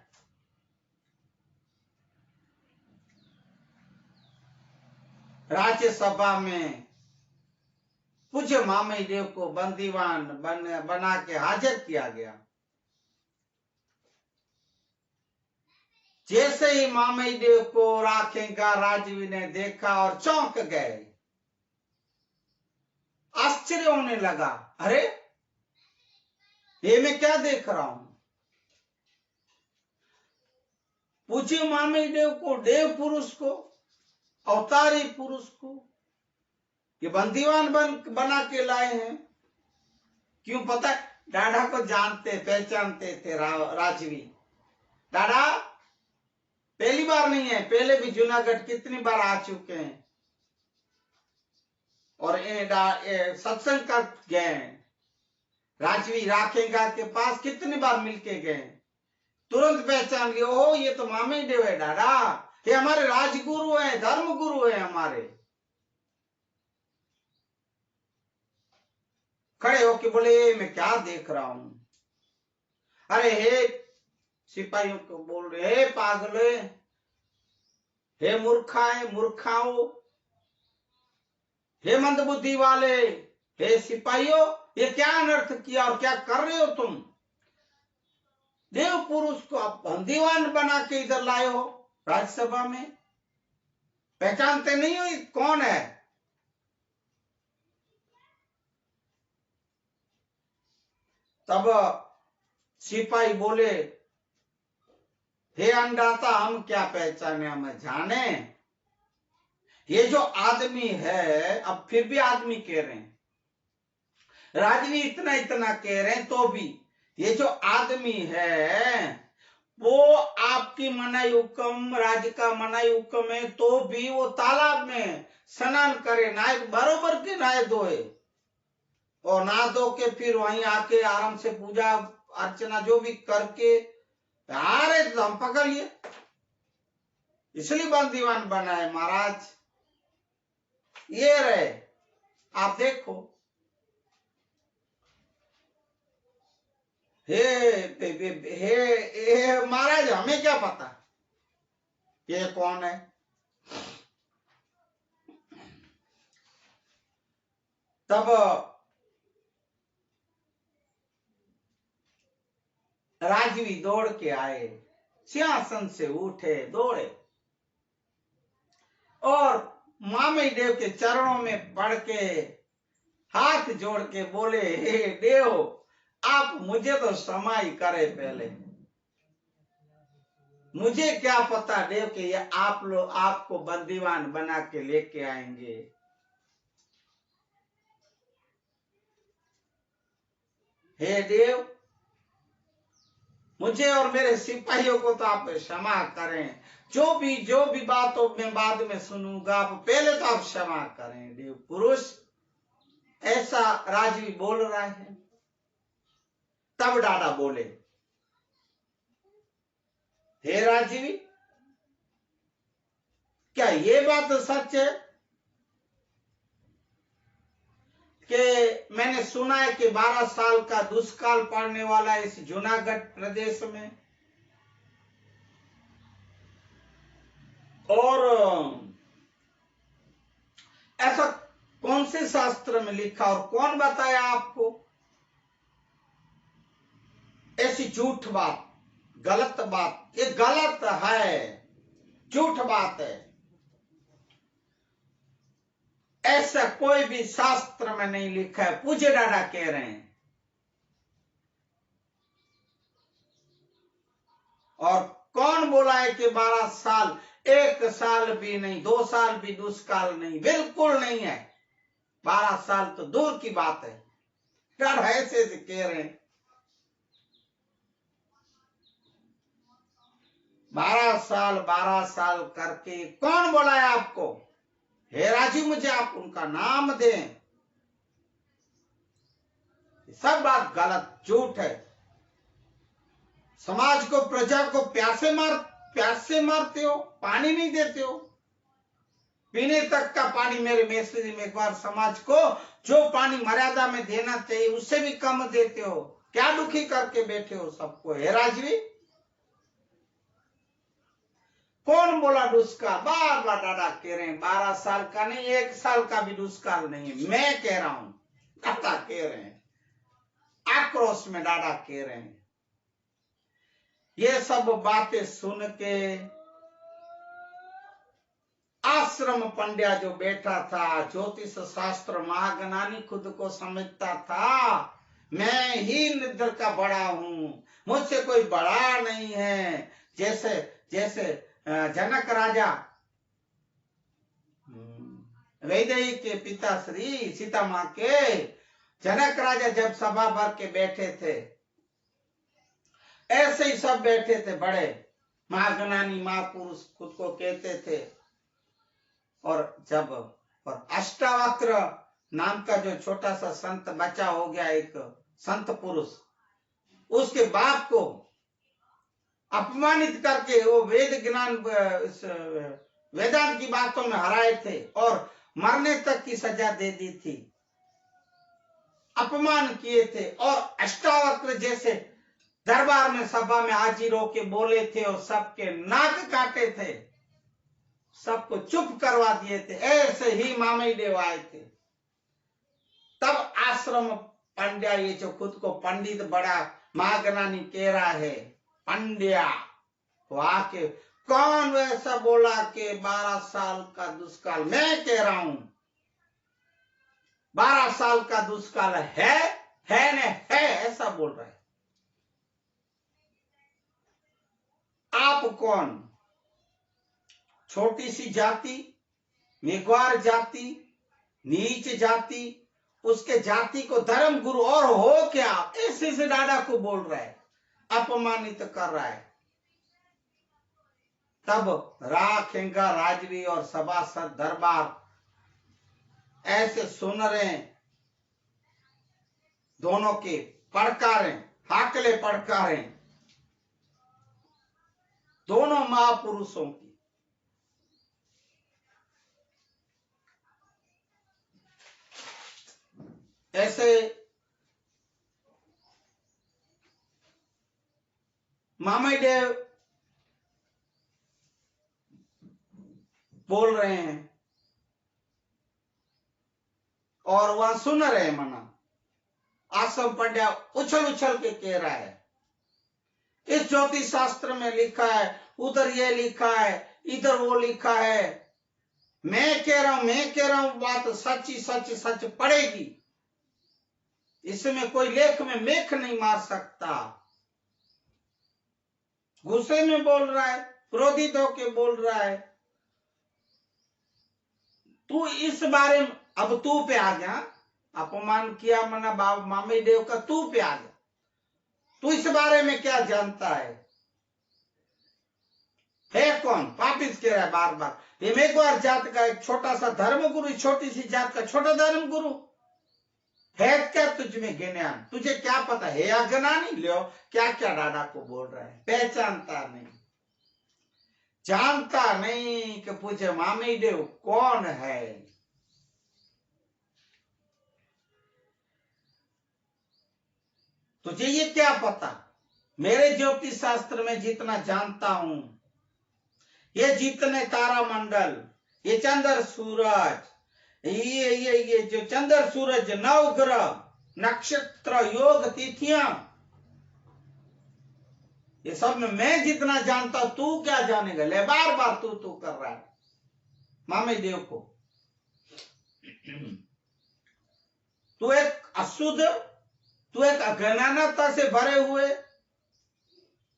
राज्यसभा में पूज्य मामे देव को बंदीवान बना के हाजिर किया गया। जैसे ही मामे देव को राखेंगा राजवी ने देखा और चौंक गए, आश्चर्य होने लगा, अरे ये मैं क्या देख रहा हूं। पूज्य मामे देव को, देव पुरुष को, अवतारी पुरुष को ये बंदीवान बना के लाए हैं। क्यों पता है? दादा को जानते पहचानते थे राजवी। दादा पहली बार नहीं है, पहले भी जूनागढ़ कितनी बार आ चुके हैं और सत्संग कर गए हैं। राजवी राखेगा के पास कितनी बार मिलके गए, तुरंत पहचान गए, ओहो ये तो मामे देव है दादा, ये हमारे राजगुरु है, धर्म गुरु है हमारे। खड़े होके बोले मैं क्या देख रहा हूं, अरे हे सिपाहियों को बोल रहे, हे पागले, हे मूर्खाओं, हे मंदबुद्धि वाले, हे सिपाहियों, ये क्या अनर्थ किया और क्या कर रहे हो तुम? देव पुरुष को आप बंदीवान बना के इधर लाए हो राज्यसभा में, पहचानते नहीं हो ये कौन है? तब सिपाही बोले, हे अन्नदाता, हम क्या पहचाने, हमें जाने, ये जो आदमी है, अब फिर भी आदमी कह रहे हैं, राजवी इतना इतना कह रहे हैं तो भी ये जो आदमी है वो आपकी मनाई हुक्म, राज्य का मनाई हुक्म है तो भी वो तालाब में स्नान करे, नहाए, बरोबर के नहाए धोए, और नहा धो के फिर वहीं आके आराम से पूजा अर्चना जो भी करके आ रहे तो हम पकड़ लिए, इसलिए बंदीवान बनाए महाराज। ये रहे, आप देखो, हे महाराज, हमें क्या पता ये कौन है? तब राजवी दौड़ के आए, सिंहासन से उठे, दौड़े और मामे देव के चरणों में पड़ के हाथ जोड़ के बोले, हे देव, आप मुझे तो क्षमा ही करे, पहले मुझे क्या पता देव कि ये आप लोग आपको बंदीवान बना के लेके आएंगे। हे देव, मुझे और मेरे सिपाहियों को तो आप क्षमा करें, जो भी बात हो मैं बाद में सुनूंगा, आप पहले तो आप क्षमा करें देव पुरुष, ऐसा राजवी बोल रहा है। तब दादा बोले, हे राजवी, क्या ये बात सच है कि मैंने सुना है कि 12 साल का दुष्काल पड़ने वाला है इस जूनागढ़ प्रदेश में, और ऐसा कौन से शास्त्र में लिखा और कौन बताया आपको? ऐसी झूठ बात, गलत बात, ये गलत है, झूठ बात है, ऐसा कोई भी शास्त्र में नहीं लिखा है, पूज्य दादा कह रहे हैं। और कौन बोला है कि 12 साल, 1 साल भी नहीं, 2 साल भी दुष्काल नहीं, बिल्कुल नहीं है, 12 साल तो दूर की बात है, दादा ऐसे कह रहे हैं। 12 साल करके कौन बोला है आपको? हे राजू, मुझे आप उनका नाम दें। सब बात गलत, झूठ है। समाज को, प्रजा को प्यास से मारते हो, पानी नहीं देते हो, पीने तक का पानी, मेरे मैसेज में एक बार समाज को जो पानी मर्यादा में देना चाहिए उससे भी कम देते हो, क्या दुखी करके बैठे हो सबको? हे राजवी, कौन बोला दुष्काल? बार बार दादा कह रहे हैं 12 साल का नहीं, 1 साल का भी दुष्काल नहीं, मैं कह रहा हूं, दादा कह रहे हैं, आक्रोश में दादा कह रहे हैं। ये सब बातें सुन के आश्रम पंड्या जो बैठा था, ज्योतिष शास्त्र महाज्ञानी, खुद को समझता था मैं ही निद्र का बड़ा हूं, मुझसे कोई बड़ा नहीं है, जैसे जैसे जनक राजा, वैदेही के पिता श्री सीता माँ के, जनक राजा जब सभा भर के बैठे थे, ऐसे ही सब बैठे थे बड़े, महाज्ञानी महापुरुष खुद को कहते थे। और अष्टावक्र नाम का जो छोटा सा संत बचा हो गया, एक संत पुरुष, उसके बाप को अपमानित करके वो वेद ज्ञान वेदांत की बातों में हराए थे और मरने तक की सजा दे दी थी, अपमान किए थे। और अष्टावक्र जैसे दरबार में सभा में हाजिर होके बोले थे और सबके नाक काटे थे, सबको चुप करवा दिए थे। ऐसे ही मामई देव आए थे। तब आश्रम पंड्या, ये जो खुद को पंडित बड़ा महाज्ञानी कह रहा है, पंड्या, तो आके कौन वैसा बोला कि 12 साल का दुष्काल, मैं कह रहा हूं 12 साल का दुष्काल है न है, ऐसा बोल रहा है। आप कौन? छोटी सी जाति, मेघवार जाति, नीच जाति, उसके जाति को धर्म गुरु और हो क्या, ऐसे से दादा को बोल रहा है, अपमानित कर रहा है। तब राखेंगा राजवी और सभासद दरबार ऐसे सुन रहे हैं, दोनों के पड़कारें, हाकले पड़कारें दोनों महापुरुषों की। ऐसे मामई देव बोल रहे हैं और वहां सुन रहे हैं। मना आश्रम पंड्या उछल उछल के कह रहा है, इस ज्योतिष शास्त्र में लिखा है, उधर ये लिखा है, इधर वो लिखा है। मैं कह रहा हूं बात सच्ची सच पड़ेगी। इसमें कोई लेख में मेख नहीं मार सकता। गुस्से में बोल रहा है, क्रोधित होके बोल रहा है। तू इस बारे में, अब तू पे आ गया, अपमान किया मना मामई देव का, तू पे आ गया। तू इस बारे में क्या जानता है कौन? पापिस कह रहा है बार बार, ये मेघवार जात का एक छोटा सा धर्म गुरु, छोटी सी जात का छोटा धर्म गुरु है क्या तुझ में ज्ञान? तुझे क्या पता है या ज्ञानी? लो क्या क्या दादा को बोल रहा है, पहचानता नहीं, जानता नहीं कि पूछे मामी देव कौन है। तुझे ये क्या पता? मेरे ज्योतिष शास्त्र में जितना जानता हूं, ये जितने तारा मंडल, ये चंद्र सूरज, ये जो चंद्र सूरज, नवग्रह, नक्षत्र, योग, तिथियां, ये सब में मैं जितना जानता हूं, तू क्या जानेगा? ले बार बार तू कर रहा है मामे देव को। तू एक अशुद्ध, तू एक अज्ञानता से भरे हुए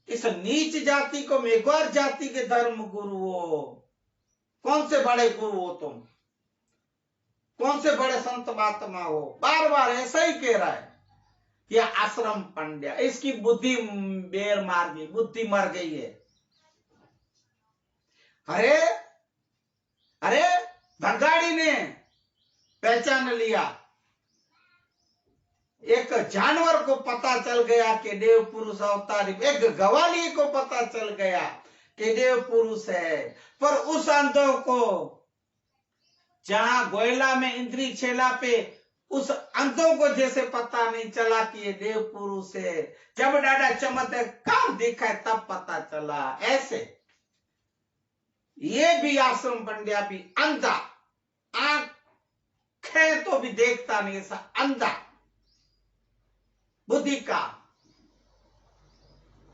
इस नीच जाति को मेघवार जाति के धर्म गुरु हो। कौन से बड़े गुरु हो तुम? कौन से बड़े संत महात्मा हो? बार बार ऐसा ही कह रहा है। यह आश्रम पंड्या, इसकी बुद्धि बेर मार गई, बुद्धि मर गई है। अरे भंगाड़ी ने पहचान लिया। एक जानवर को पता चल गया कि देव पुरुष अवतार, एक गवाली को पता चल गया कि देव पुरुष है, पर उस अंधों को, जहां गोयला में इंद्री छेला पे उस अंधों को जैसे पता नहीं चला कि ये देव पुरुष है, जब डाडा चमत्कार देखा है तब पता चला। ऐसे ये भी आश्रम पंड्या भी अंधा, आंखें तो भी देखता नहीं, ऐसा अंधा बुद्धि का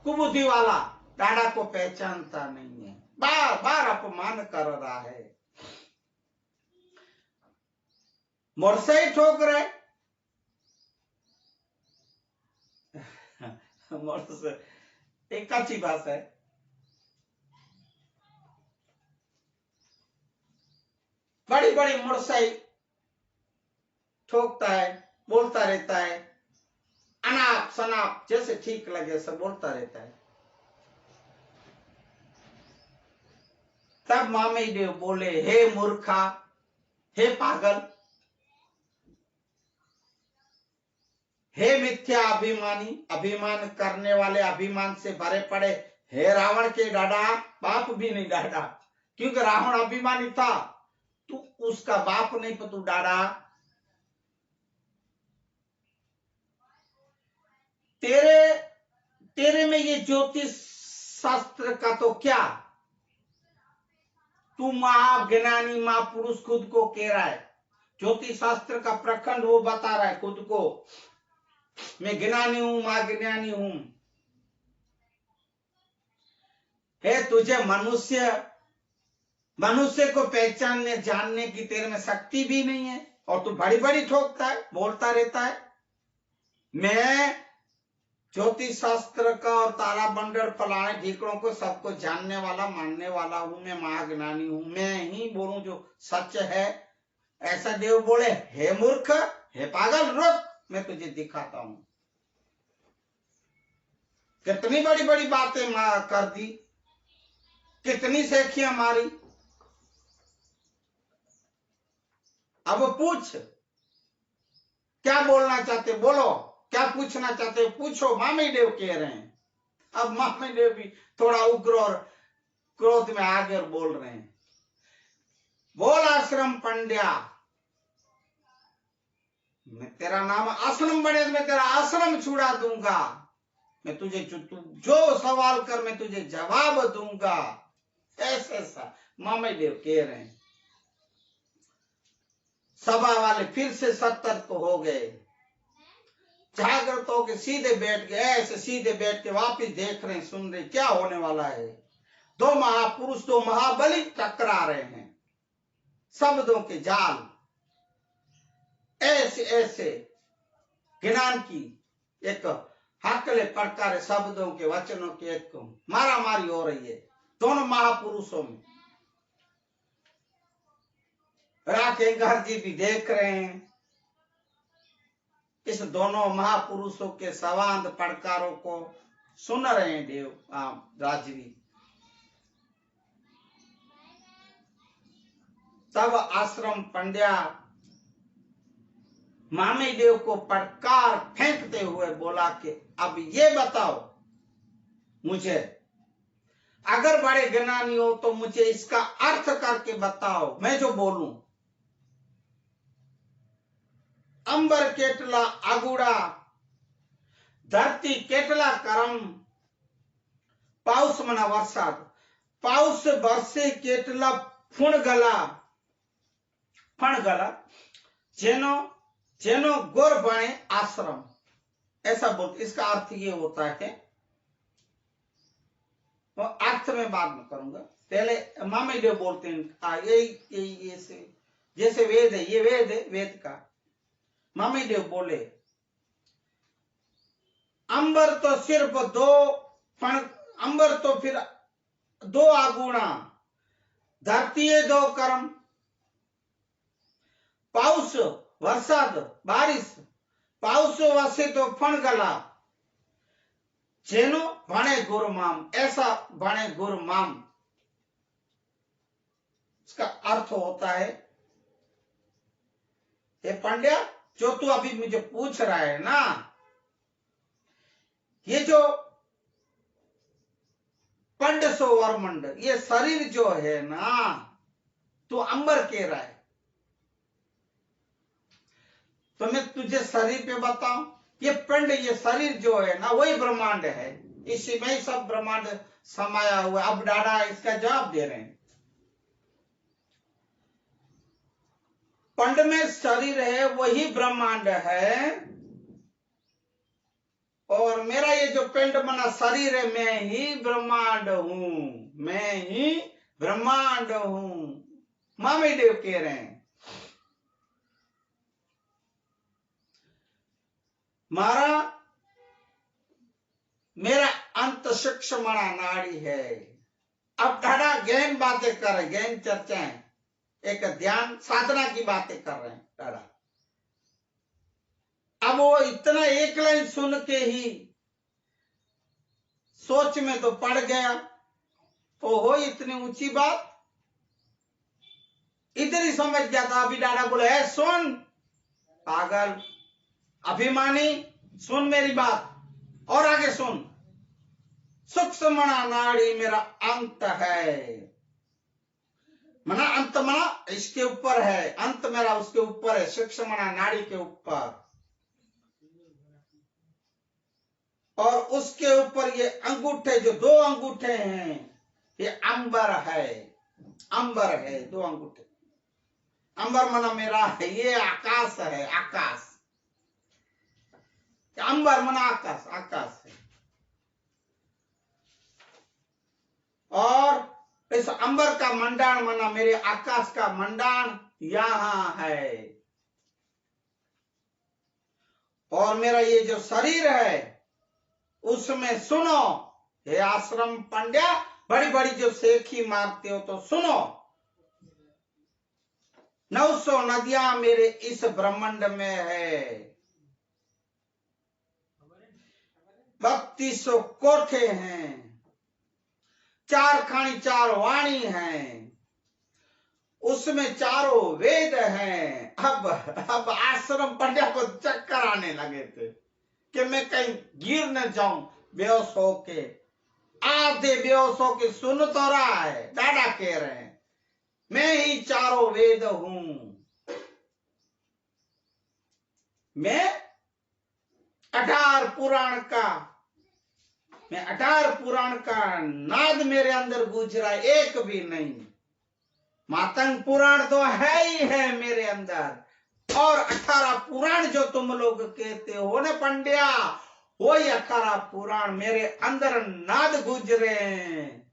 कुबुद्धि वाला डाडा को पहचानता नहीं है, बार बार अपमान कर रहा है। मोरसे ही ठोक रहे, मोरसे एक अच्छी भाषा है। बड़ी बड़ी मोरसाई ठोकता है, बोलता रहता है, अनाप शनाप जैसे ठीक लगे सब बोलता रहता है। तब मामी देव बोले, हे मूर्खा, हे पागल, हे मिथ्या अभिमानी, अभिमान करने वाले, अभिमान से भरे पड़े, हे रावण के डाडा, बाप भी नहीं डाडा, क्योंकि रावण अभिमानी था, तू उसका बाप नहीं पर तू डाडा। तेरे में ये ज्योतिष शास्त्र का तो क्या, तू महाज्ञानी महापुरुष खुद को कह रहा है, ज्योतिष शास्त्र का प्रखंड वो बता रहा है खुद को, मैं ज्ञानी हूं, महाज्ञानी हूं। है तुझे मनुष्य को पहचानने जानने की तेरे में शक्ति भी नहीं है, और तू बड़ी बड़ी ठोकता है, बोलता रहता है मैं ज्योतिष शास्त्र का और तारा मंडल फलाने ठीकरों को सबको जानने वाला मानने वाला हूं, मैं महाज्ञानी हूं, मैं ही बोलूं जो सच है। ऐसा देव बोले, हे मूर्ख, हे पागल, रुक, मैं तुझे दिखाता हूं। कितनी बड़ी बड़ी बातें कर दी, कितनी सेखियां मारी। अब पूछ, क्या बोलना चाहते बोलो, क्या पूछना चाहते पूछो, मामी देव कह रहे हैं। अब मामी देव भी थोड़ा उग्र और क्रोध में आगे और बोल रहे हैं, बोल आश्रम पंड्या, मैं तेरा नाम आश्रम बने तो मैं तेरा आश्रम छुड़ा दूंगा, मैं तुझे जो सवाल कर मैं तुझे जवाब दूंगा। ऐसा मामी देव कह रहे हैं। सभा वाले फिर से सतर्क हो गए, जागृत होकर सीधे बैठ गए, ऐसे सीधे बैठ के वापिस देख रहे, सुन रहे क्या होने वाला है। दो महापुरुष, दो महाबली टकरा रहे हैं, शब्दों के जाल, ऐसे ऐसे ज्ञान की एक हकले पड़कारे, शब्दों के वचनों की एक मारा मारी हो रही है दोनों महापुरुषों में। राकेंगर जी भी देख रहे हैं इस दोनों महापुरुषों के संवाद पड़कारों को, सुन रहे हैं देव राजवी। तब आश्रम पंड्या मामी देव को पटकार फेंकते हुए बोला कि अब ये बताओ मुझे, अगर बड़े ज्ञानी हो तो मुझे इसका अर्थ करके बताओ, मैं जो बोलूं। अंबर केटला आगुड़ा, धरती केटला करम, पाउस मना वरसाद, पाउस बरसे केटला फुणगला, फणगला, जेनो जेनो गोर बने आश्रम, ऐसा बोलते। इसका अर्थ ये होता है, तो अर्थ में बाद में करूंगा, पहले मामी देव बोलते हैं ये जैसे वेद है, ये वेद है, वेद का। मामी देव बोले, अंबर तो सिर्फ दो फण, अंबर तो फिर दो आगुणा, धरती है दो कर्म, पाउस वरसाद बारिश, पाउस वसे तो फण गला, जेनो भणे गुरु माम, ऐसा भणे गुरु माम। इसका अर्थ होता है, हे पांड्या, जो तू अभी मुझे पूछ रहा है ना, ये जो पंड सो वरमंड, ये शरीर जो है ना, तू अंबर कह रहा है, तो मैं तुझे शरीर पे बताऊं, ये पिंड, ये शरीर जो है ना, वही ब्रह्मांड है, इसी में ही सब ब्रह्मांड समाया हुआ। अब डाडा इसका जवाब दे रहे हैं, पिंड में शरीर है, वही ब्रह्मांड है, और मेरा ये जो पिंड बना शरीर है, मैं ही ब्रह्मांड हूं, मैं ही ब्रह्मांड हूं, मामी देव कह रहे हैं। मेरा अंत सूक्ष्मणा नाड़ी है। अब डाडा गहन बातें कर रहे, गहन चर्चाएं, एक ध्यान साधना की बातें कर रहे हैं डाडा। अब वो इतना एक लाइन सुन के ही सोच में तो पड़ गया, तो हो इतनी ऊंची बात, इधर ही समझ गया था। अभी डाडा बोले है सुन पागल अभिमानी, सुन मेरी बात और आगे सुन। सूक्ष्म नाड़ी मेरा अंत है, मना अंत मना इसके ऊपर है, अंत मेरा उसके ऊपर है, सूक्ष्म नाड़ी के ऊपर। और उसके ऊपर ये अंगूठे, जो 2 अंगूठे हैं, ये अंबर है, अंबर है 2 अंगूठे। अंबर मना मेरा है, ये आकाश है, आकाश। अंबर मना आकाश, आकाश है। और इस अंबर का मंडान मना मेरे आकाश का मंडान यहां है। और मेरा ये जो शरीर है उसमें सुनो, हे आश्रम पंड्या, बड़ी बड़ी जो सेखी मारते हो तो सुनो। 900 नदियां मेरे इस ब्रह्मांड में है, 3200 कोठे हैं, 4 खानी 4 वाणी हैं, उसमें 4 वेद हैं। अब आश्रम पंड्या को चक्कर आने लगे थे कि मैं कहीं गिर न जाऊं बेहोश होके। आधे बेहोश होके सुन तो रहा है, दादा कह रहे हैं मैं ही 4 वेद हूं, मैं 18 पुराण का, मैं 18 पुराण का नाद मेरे अंदर गूंज रहा है, एक भी नहीं। मातंग पुराण तो है ही है मेरे अंदर, और 18 पुराण जो तुम लोग कहते हो ना पंड्या, वही 18 पुराण मेरे अंदर नाद गूंज रहे हैं।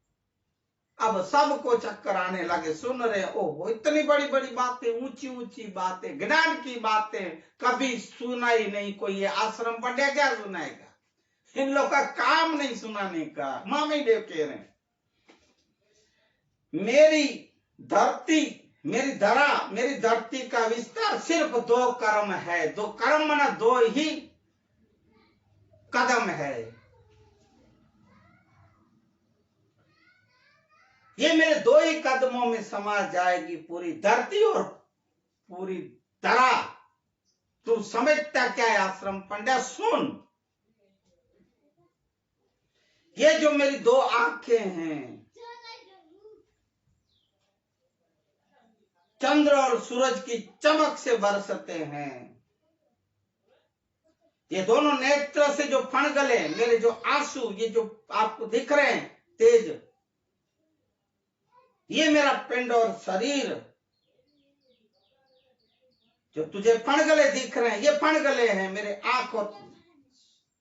अब सबको चक्कर आने लगे, सुन रहे, ओहो इतनी बड़ी बड़ी बातें, ऊंची ऊंची बातें, ज्ञान की बातें कभी सुनाई नहीं कोई। ये आश्रम पंड्या क्या सुनाएगा, इन लोग का काम नहीं सुनाने का। मामी देव कह रहे हैं मेरी धरती, मेरी धरा, मेरी धरती का विस्तार सिर्फ 2 कर्म है। 2 कर्म माना 2 ही कदम है। ये मेरे 2 ही कदमों में समा जाएगी पूरी धरती और पूरी धरा। तू समझता क्या है आश्रम पंड्या, सुन। ये जो मेरी 2 आंखें हैं, चंद्र और सूरज की चमक से बरसते हैं। ये दोनों नेत्र से जो फणगले, मेरे जो आंसू, ये जो आपको दिख रहे हैं तेज, ये मेरा पिंड और शरीर। जो तुझे फणगले दिख रहे हैं, ये फणगले हैं मेरे आंख और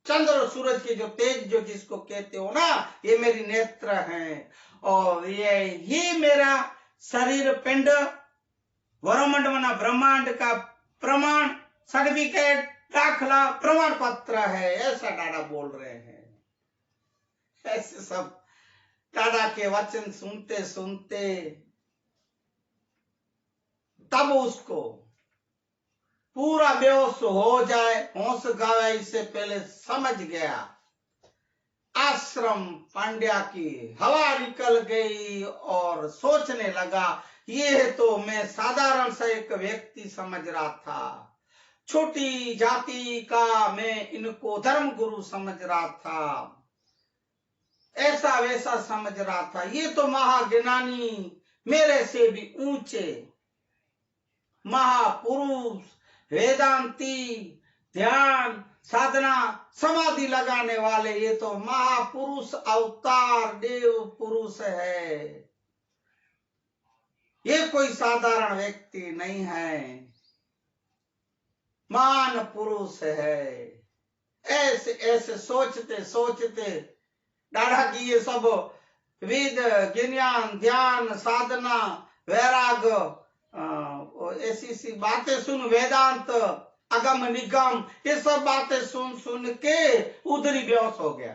चंद्र और सूरज के जो तेज, जो जिसको कहते हो ना, ये मेरी नेत्र हैं। और ये ही मेरा शरीर पिंड, वरुमंड मना ब्रह्मांड का प्रमाण, सर्टिफिकेट, दाखला, प्रमाण पत्र है। ऐसा दादा बोल रहे हैं। ऐसे सब दादा के वचन सुनते सुनते तब उसको पूरा बेहोश हो जाए, होश गवाए इससे पहले समझ गया। आश्रम पंड्या की हवा निकल गई और सोचने लगा, ये तो मैं साधारण सा एक व्यक्ति समझ रहा था, छोटी जाति का मैं इनको धर्म गुरु समझ रहा था, ऐसा वैसा समझ रहा था। ये तो महाज्ञानी, मेरे से भी ऊंचे महापुरुष, वेदांती, ध्यान साधना समाधि लगाने वाले, ये तो महापुरुष अवतार देव पुरुष है, ये कोई साधारण व्यक्ति नहीं है, महान पुरुष है। ऐसे ऐसे सोचते सोचते दादा की ये सब वेद, ज्ञान, ध्यान, साधना, वैराग, ऐसी सी बातें सुन, वेदांत, अगम निगम, ये सब बातें सुन सुन के उधर ही बेहोश हो गया।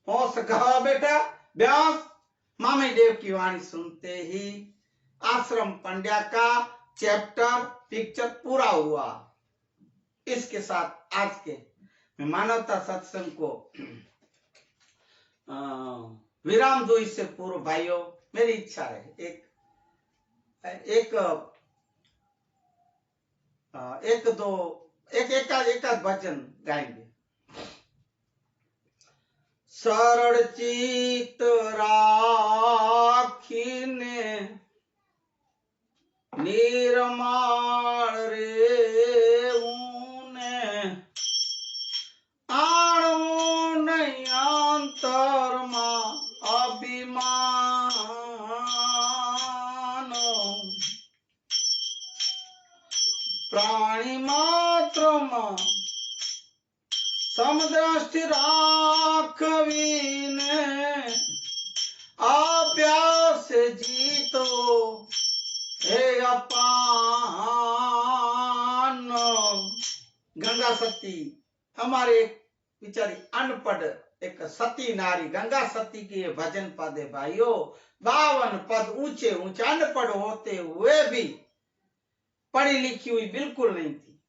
होश गवा बेटा, बेहोश। मामी देव की वाणी सुनते ही आश्रम पंड्या का चैप्टर, पिक्चर पूरा हुआ। इसके साथ आज के मैं मानवता सत्संग को विराम दो। इससे पूर्व भाइयों, मेरी इच्छा है एक एक एक दो एक भजन गाएंगे। सरल चित राखीने निर्माण रेऊने आणू नहीं अंतर मां अभिमान प्राणी मात्र मां समदृष्टि राखवीने अभ्यास जीतो हे अपान। गंगा सती हमारे एक बिचारी अनपढ़ एक सती नारी गंगा सती के भजन पद है भाइयों। 52 पद ऊंचे ऊंचे, अनपढ़ होते हुए भी, पढ़ी लिखी हुई बिल्कुल नहीं थी,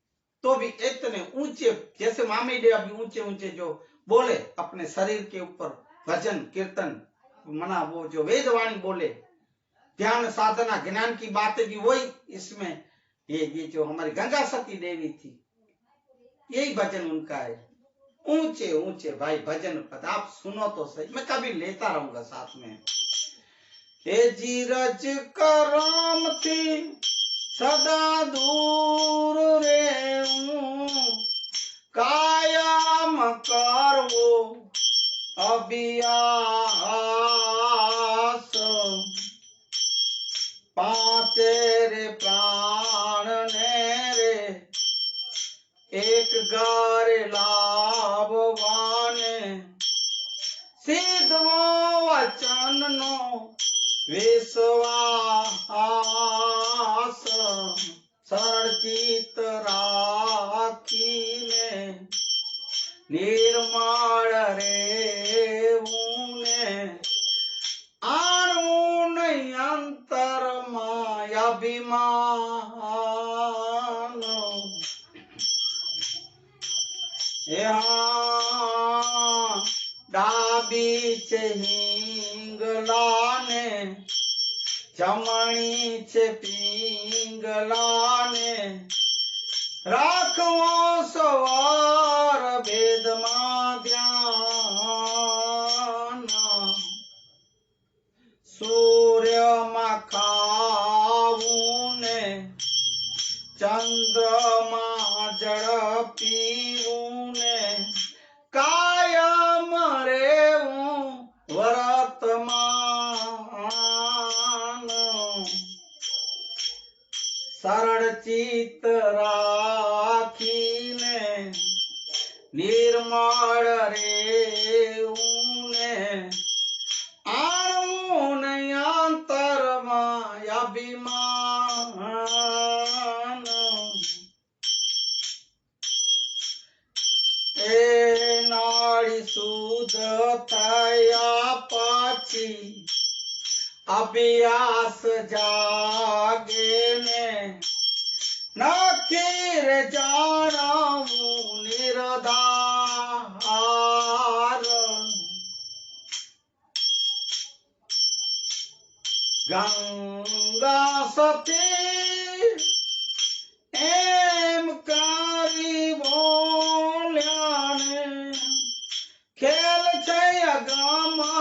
तो भी इतने ऊंचे, जैसे मामी डे अभी ऊंचे ऊंचे जो बोले अपने शरीर के ऊपर भजन कीर्तन मना, वो जो वेदवाणी बोले, ध्यान साधना ज्ञान की बातें भी वही इसमें, ये जो हमारी गंगा सती देवी थी, यही भजन उनका है। ऊंचे ऊंचे भाई भजन पद, आप सुनो तो सही, मैं कभी लेता रहूंगा साथ में। हे जीरज करम थी सदा दूर रे कायम करवो अभ्यास पांचे रे प्राण ने रे एक गारे लाभवाने सिद्धो वचन नो विश्वास सरल चित राखीने निर्मल रेऊने आणु नहीं अंतर मां अभिमान। यहाँ डाबी छे हिंगलाने जमणी छे पिंगलाने राखवो सवार भेद मां ध्यान सूर्य मां खावूने चंद्रमा जड़ पीवूने कायम रेवूं वर्तमान सरल चित राखीने निर्मल रेऊने आणु नहीं अंतर मां अभिमान। ए नाड़ी शुद्ध थया पाछी अभ्यास जागे ने नखीर जानावू निरधार गंगा सती एम कारी बोल्याने खेल छे अगामा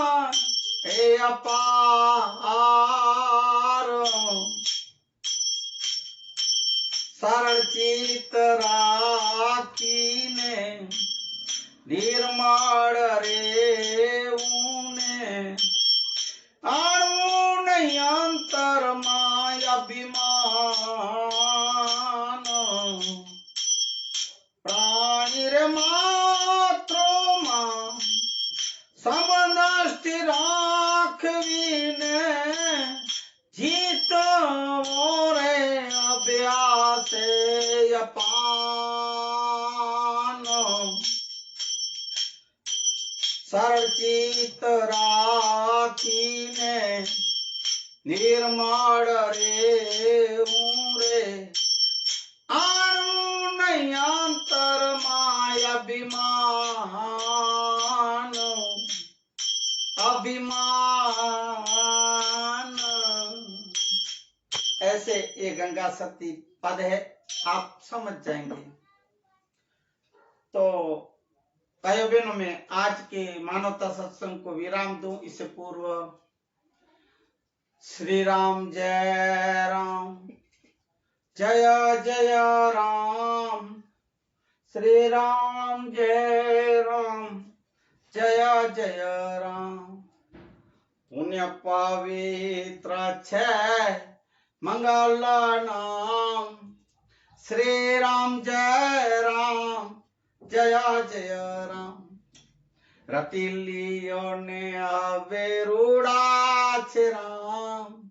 हे अपार सरल चित राखीने निर्मल रेऊने आणु नहीं अंतर मां अभिमान प्राणी रे मात्र मां समदृष्टि राखवीने जीत मोरे अभ्यास अपान सरल चित राखीने निर्मल रेऊं आणु नहीं अंतर मां अभिमान अभिमान। ऐसे ये गंगा सती पद है, आप समझ जाएंगे। तो भाइयों बहनों में आज के मानवता सत्संग को विराम दूं इससे पूर्व श्री राम जय राम, जय जय राम, श्री राम जय राम, जय जय राम। पुण्य पवित्र छे मंगल नाम, श्री राम जय राम, जय जय राम। रति लियो ने आवे रूड़ा छे राम,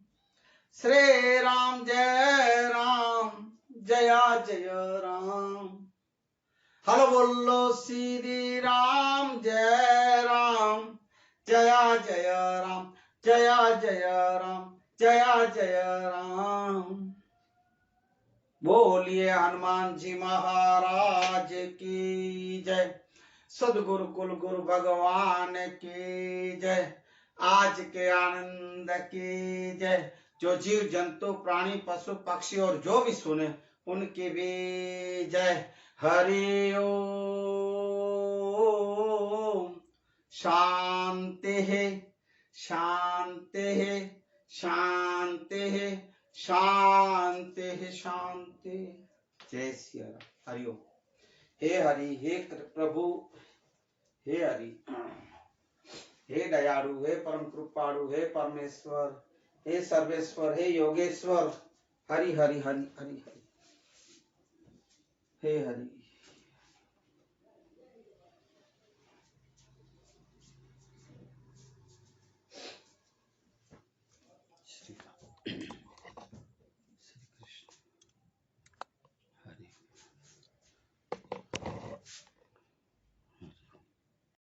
श्री राम जय राम, जय जय राम। हलो बोलो श्री राम जय राम, जय जय राम, जय जय राम, जय जय राम। बोलिए हनुमान जी महाराज की जय, सदगुरु कुल गुरु भगवान की जय, आज के आनंद की जय। जो जीव जंतु प्राणी पशु पक्षी और जो भी सुने उनकी भी जय। हरि ओम। शांति है शांति है शांति है शांति है शांति। जय श्री राम। हरि ओम। हे हरि, हे प्रभु, हे हरि, हे दयालु, हे परम कृपालु, हे परमेश्वर, हे सर्वेश्वर, हे योगेश्वर। हरि हरि हरि हरि हरि, हे हरि।